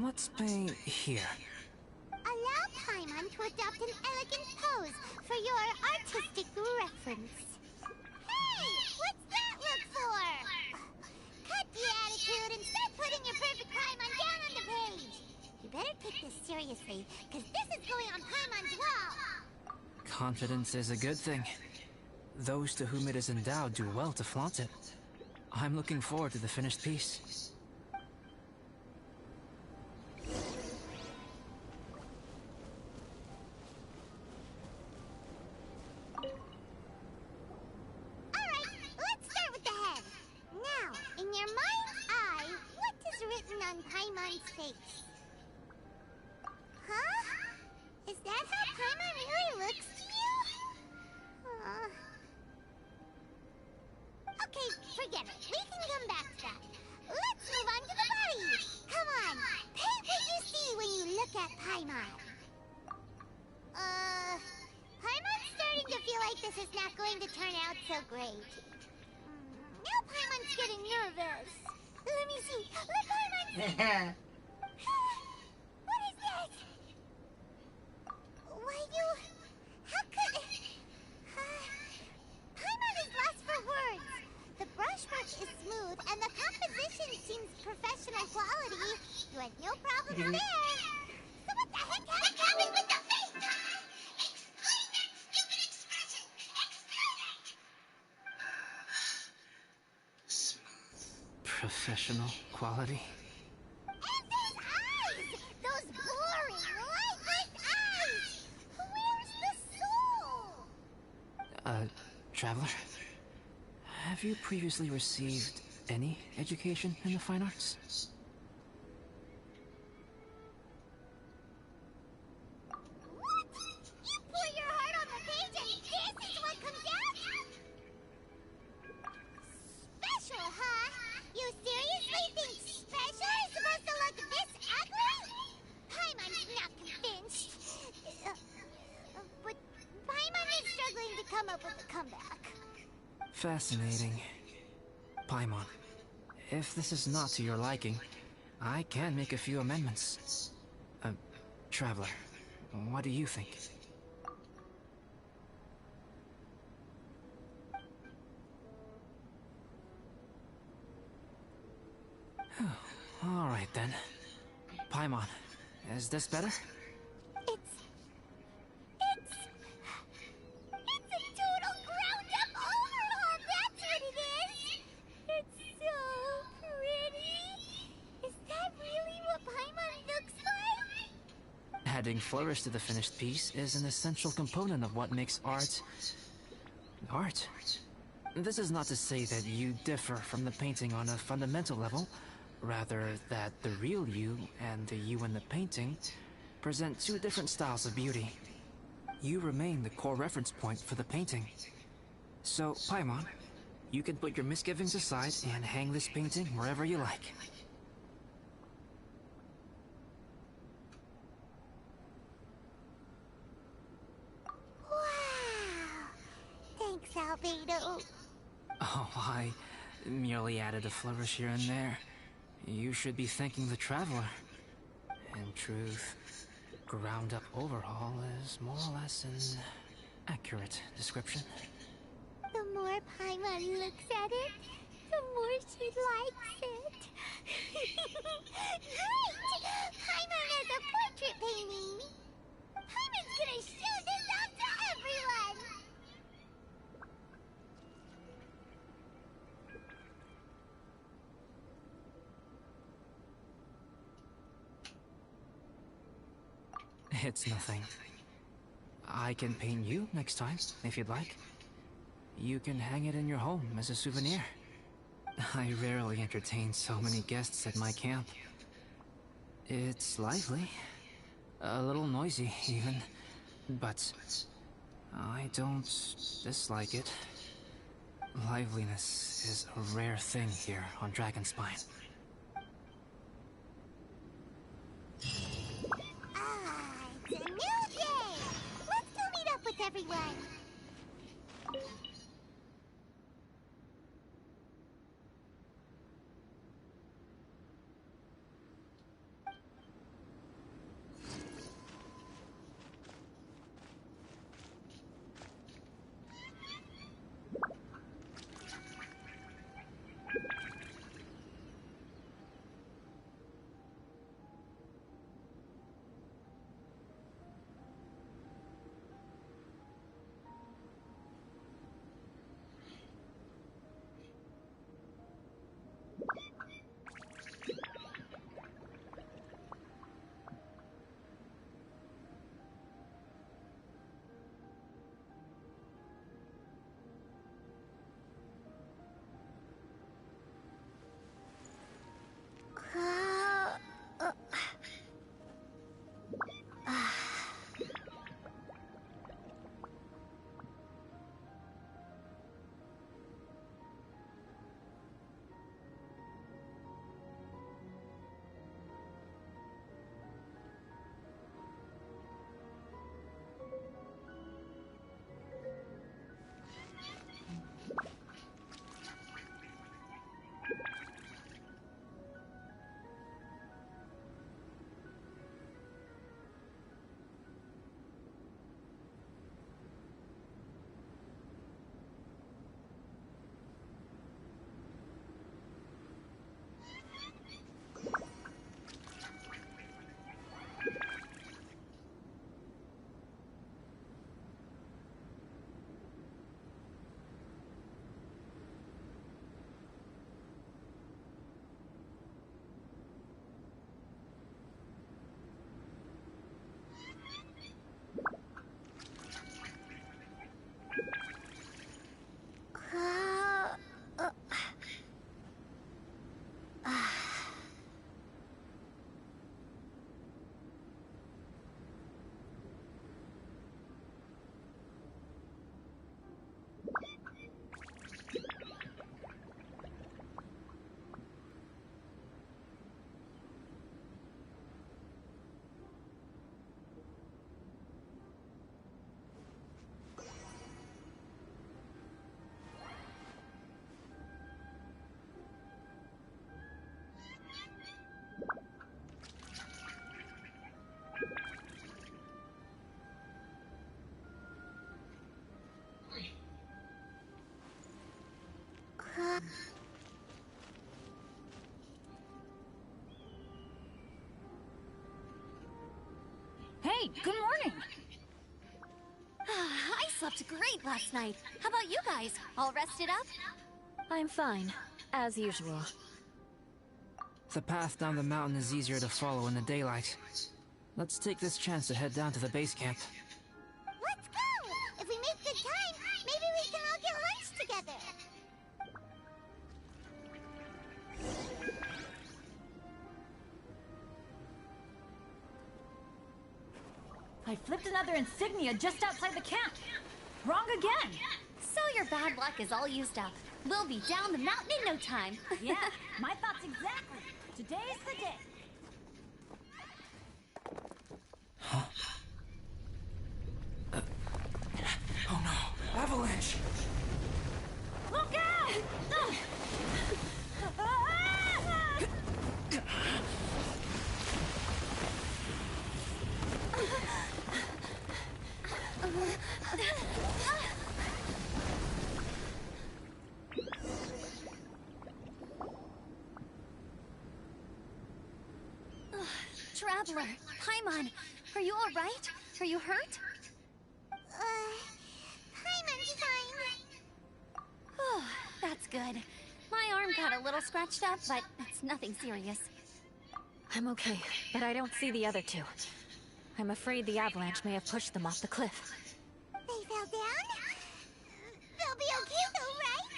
Let's paint here. Allow Paimon to adopt an elegant pose for your artistic reference. Hey, what's that look for? Cut the attitude and start putting your perfect Paimon down on the page. You better take this seriously, because this is going on Paimon's wall. Confidence is a good thing. Those to whom it is endowed do well to flaunt it. I'm looking forward to the finished piece. Professional quality. And those eyes! Those boring, lifeless eyes! Where's the soul? Traveler? Have you previously received any education in the fine arts? What? You pour your heart on the page and this is what comes out? Special, huh? You seriously think special is supposed to look this ugly? Paimon's not convinced. But Paimon is struggling to come up with a comeback. Fascinating. Paimon, if this is not to your liking, I can make a few amendments. Traveler, what do you think? All right then. Paimon, is this better? It's a total ground-up overhaul, that's what it is! It's so pretty! Is that really what Paimon looks like? Adding flourish to the finished piece is an essential component of what makes art... art. This is not to say that you differ from the painting on a fundamental level, rather that the real you and the you in the painting present two different styles of beauty. You remain the core reference point for the painting. So, Paimon, you can put your misgivings aside and hang this painting wherever you like. Thanks, Albedo. Oh, I merely added a flourish here and there. You should be thanking the Traveler. In truth, ground-up overhaul is more or less an accurate description. The more Paimon looks at it, the more she likes it. Great! Paimon has a portrait painting! Paimon's gonna show this off to everyone! It's nothing. I can paint you next time, if you'd like. You can hang it in your home as a souvenir. I rarely entertain so many guests at my camp. It's lively. A little noisy, even. But I don't dislike it. Liveliness is a rare thing here on Dragonspine. It's a new day! Let's go meet up with everyone! Hey, good morning! I slept great last night. How about you guys? All rested up? I'm fine, as usual. The path down the mountain is easier to follow in the daylight. Let's take this chance to head down to the base camp. Let's go! If we make good time, maybe we can all get lunch together! I flipped another insignia just outside the camp. Wrong again. So your bad luck is all used up. We'll be down the mountain in no time. Yeah, my thoughts exactly. Today's the day. Oh no, avalanche! Traveler, Paimon, are you alright? Are you hurt? Paimon's fine. Oh, that's good. My arm got a little scratched up, but it's nothing serious. I'm okay, but I don't see the other two. I'm afraid the avalanche may have pushed them off the cliff. They fell down? They'll be okay though, right?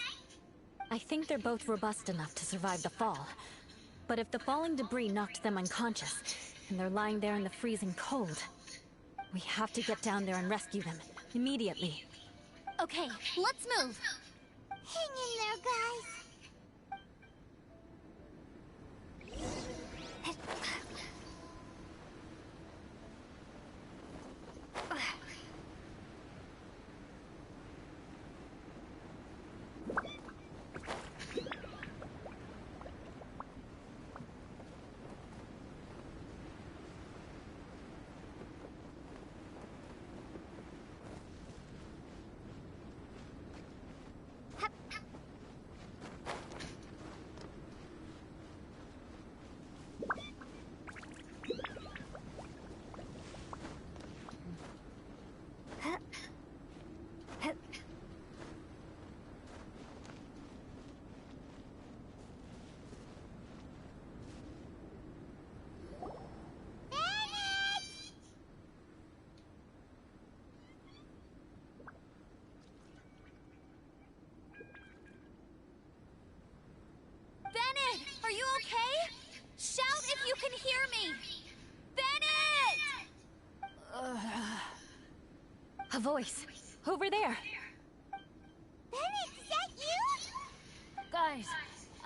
I think they're both robust enough to survive the fall. But if the falling debris knocked them unconscious, and they're lying there in the freezing cold, we have to get down there and rescue them, immediately. Okay, let's move. Hang in there, guys. Bennett, are you okay? Shout if you can hear me! Bennett! A voice. Over there. Bennett, is that you? Guys,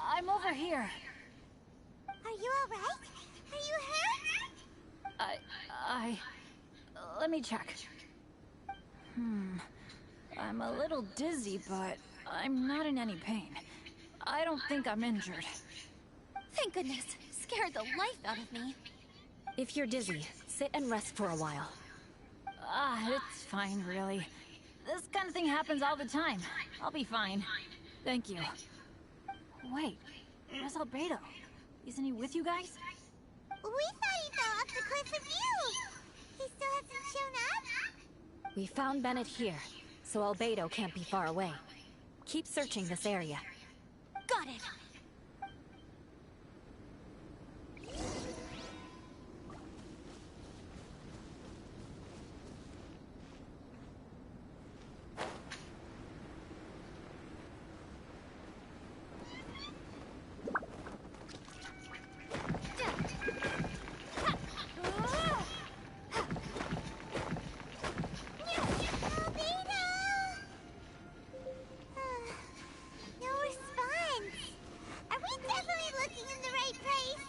I'm over here. Are you alright? Are you hurt? Let me check. I'm a little dizzy, but I'm not in any pain. I don't think I'm injured. Thank goodness. Scared the life out of me. If you're dizzy, sit and rest for a while. It's fine, really. This kind of thing happens all the time. I'll be fine. Thank you. Wait, where's Albedo? Isn't he with you guys? We thought he fell off the cliff with you. He still hasn't shown up? We found Bennett here, so Albedo can't be far away. Keep searching this area. Got it. No response. Are we definitely looking in the right place?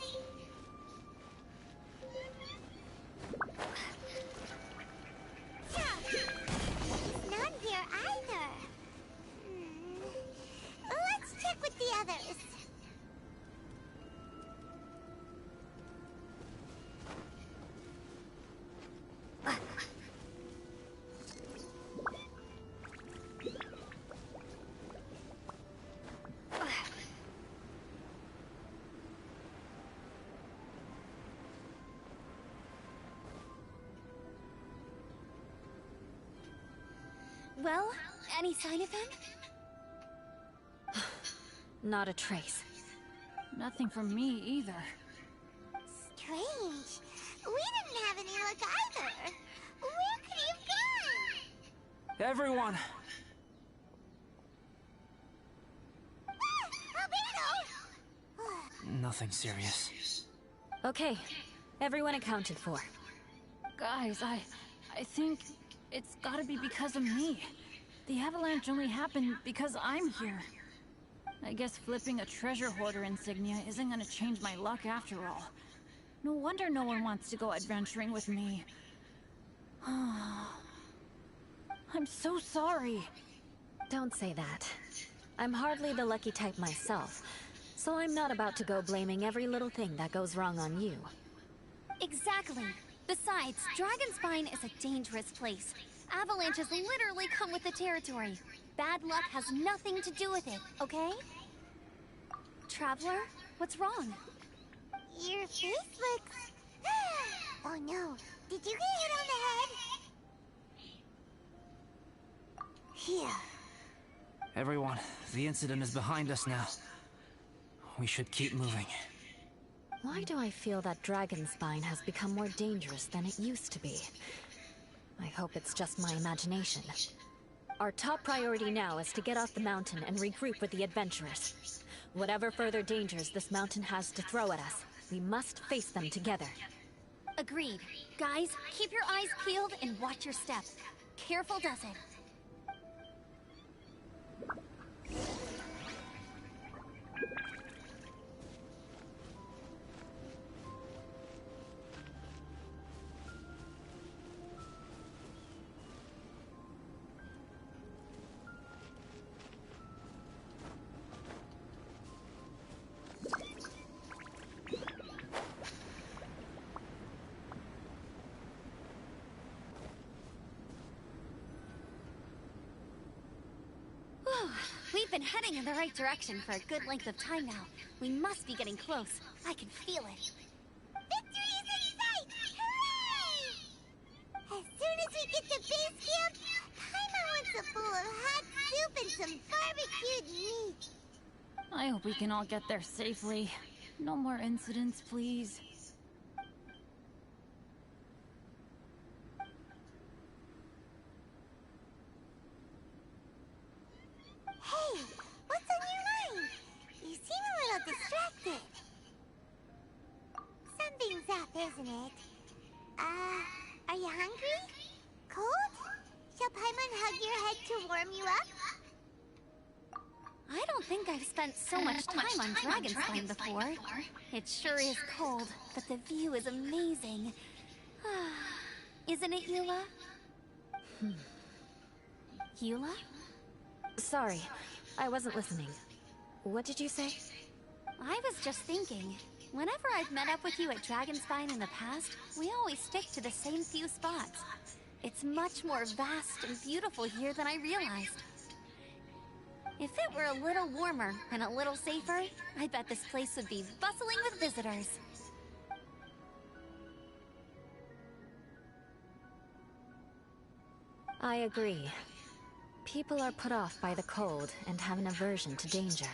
He's not here either. Let's check with the others. Well, any sign of him? Not a trace. Nothing from me either. Strange. We didn't have any luck either. Where could he have gone? Everyone! Albedo! Nothing serious. Okay, everyone accounted for. Guys, I think it's gotta be because of me. The avalanche only happened because I'm here. I guess flipping a treasure hoarder insignia isn't gonna change my luck after all. No wonder no one wants to go adventuring with me. I'm so sorry. Don't say that. I'm hardly the lucky type myself, so I'm not about to go blaming every little thing that goes wrong on you. Exactly. Besides, Dragonspine is a dangerous place. Avalanches literally come with the territory. Bad luck has nothing to do with it, okay? Traveler, what's wrong? Your face looks... Oh no, did you get hit on the head? Here. Everyone, the incident is behind us now. We should keep moving. Why do I feel that dragon spine has become more dangerous than it used to be? I hope it's just my imagination. Our top priority now is to get off the mountain and regroup with the adventurers. Whatever further dangers this mountain has to throw at us, we must face them together. Agreed. Guys, keep your eyes peeled and watch your step. Careful does it. We've been heading in the right direction for a good length of time now. We must be getting close. I can feel it. Victory is in sight! Hooray! As soon as we get to base camp, Paimon wants a bowl of hot soup and some barbecued meat. I hope we can all get there safely. No more incidents, please. Hey, what's on your mind? You seem a little distracted. Something's up, isn't it? Are you hungry? Cold? Shall Paimon hug your head to warm you up? I don't think I've spent so much time on Dragonspine before. It sure is cold, but the view is amazing. Isn't it, Eula? Eula? Sorry, I wasn't listening. What did you say? I was just thinking, whenever I've met up with you at Dragonspine in the past, we always stick to the same few spots. It's much more vast and beautiful here than I realized. If it were a little warmer and a little safer, I bet this place would be bustling with visitors. I agree. People are put off by the cold and have an aversion to danger.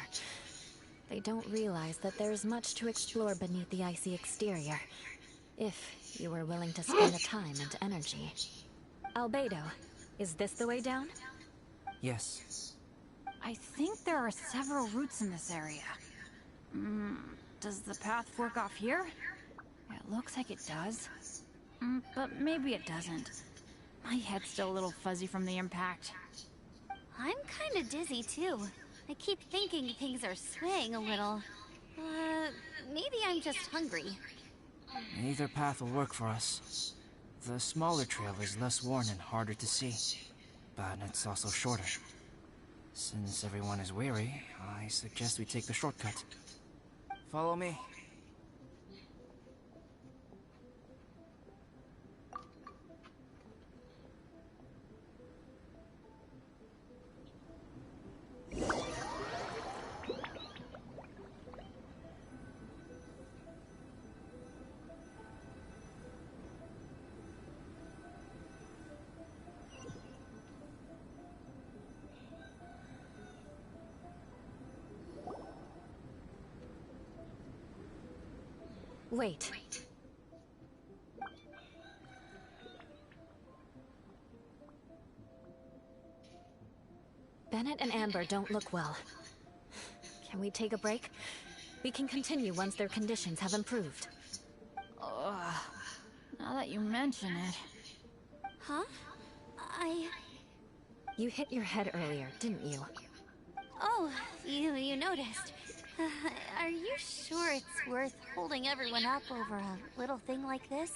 They don't realize that there's much to explore beneath the icy exterior, if you were willing to spend the time and energy. Albedo, is this the way down? Yes. I think there are several routes in this area. Does the path fork off here? It looks like it does. But maybe it doesn't. My head's still a little fuzzy from the impact. I'm kinda dizzy too. I keep thinking things are swaying a little. Maybe I'm just hungry. Either path will work for us. The smaller trail is less worn and harder to see, but it's also shorter. Since everyone is weary, I suggest we take the shortcut. Follow me. Wait. Bennett and Amber don't look well. Can we take a break? We can continue once their conditions have improved. Now that you mention it... Huh? You hit your head earlier, didn't you? Oh, you noticed. Are you sure it's worth holding everyone up over a little thing like this?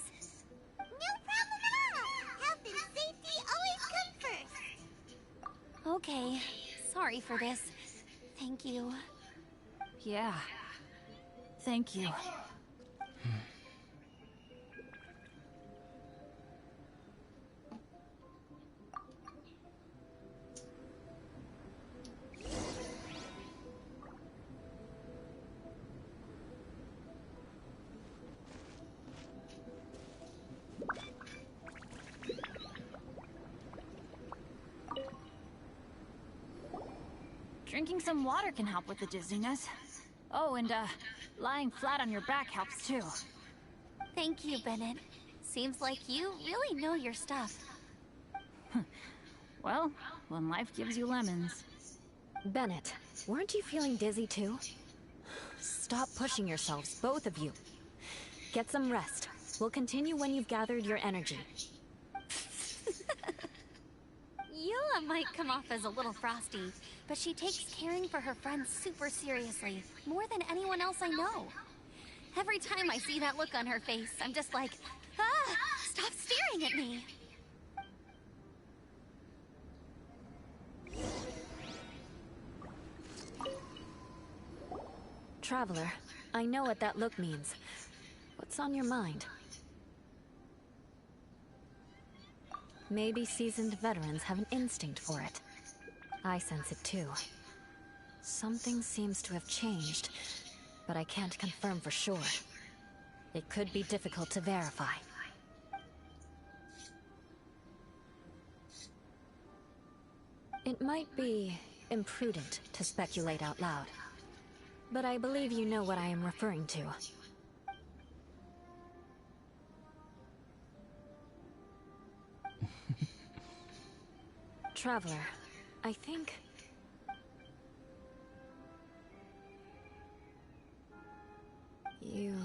No problem at all! Health and safety always come first! Okay, sorry for this. Thank you. Yeah. Thank you. Drinking some water can help with the dizziness. Oh, and lying flat on your back helps too. Thank you, Bennett. Seems like you really know your stuff. Well, when life gives you lemons. Bennett, weren't you feeling dizzy too? Stop pushing yourselves, both of you. Get some rest. We'll continue when you've gathered your energy. Yula might come off as a little frosty, but she takes caring for her friends super seriously, more than anyone else I know. Every time I see that look on her face, I'm just like, ah, stop staring at me. Traveler, I know what that look means. What's on your mind? Maybe seasoned veterans have an instinct for it. I sense it too. Something seems to have changed, but I can't confirm for sure. It could be difficult to verify. It might be imprudent to speculate out loud, but I believe you know what I am referring to. Traveler, I think... you...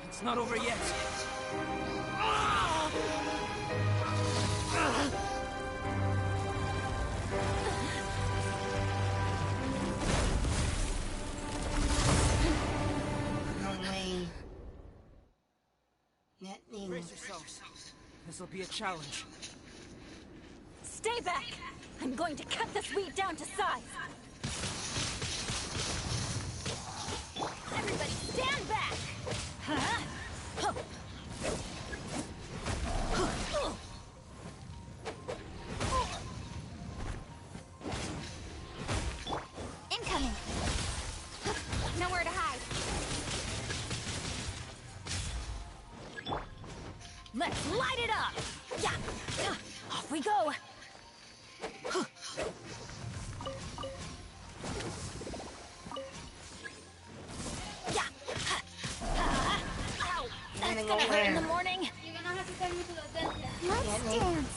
It's not over yet. No way. Nothing. Brace yourselves. This'll be a challenge. Stay back! I'm going to cut this weed down to size! Everybody stand back! Huh? Incoming! Nowhere to hide. Let's light it up! Yeah! Off we go! Yeah! Ow! That's gonna hurt in the morning! Let's dance.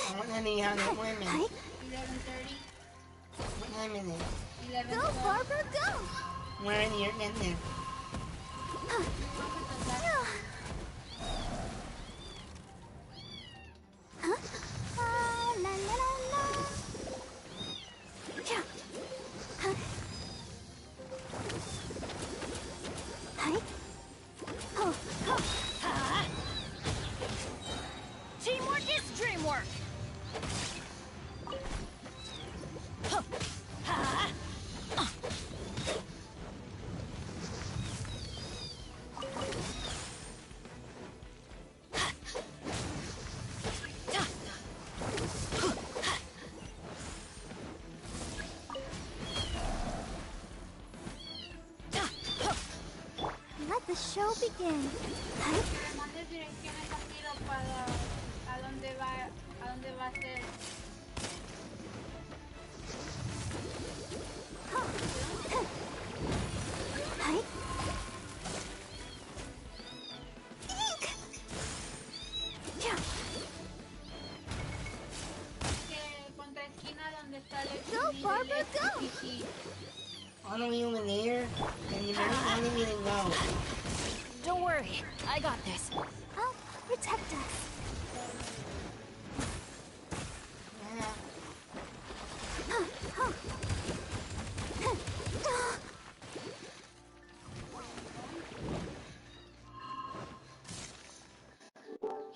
I want to be on the women. 11:30. What time is it? Go, Barbara, go! Where are you in there? Huh? La la la la. Yeah. Huh? Hi. Oh, oh. Teamwork is dreamwork! Let the show begin. Hi. Me mande direcciones aquí para a dónde va a ser All the way over there? And you really wanted me to go. Don't worry, I got this.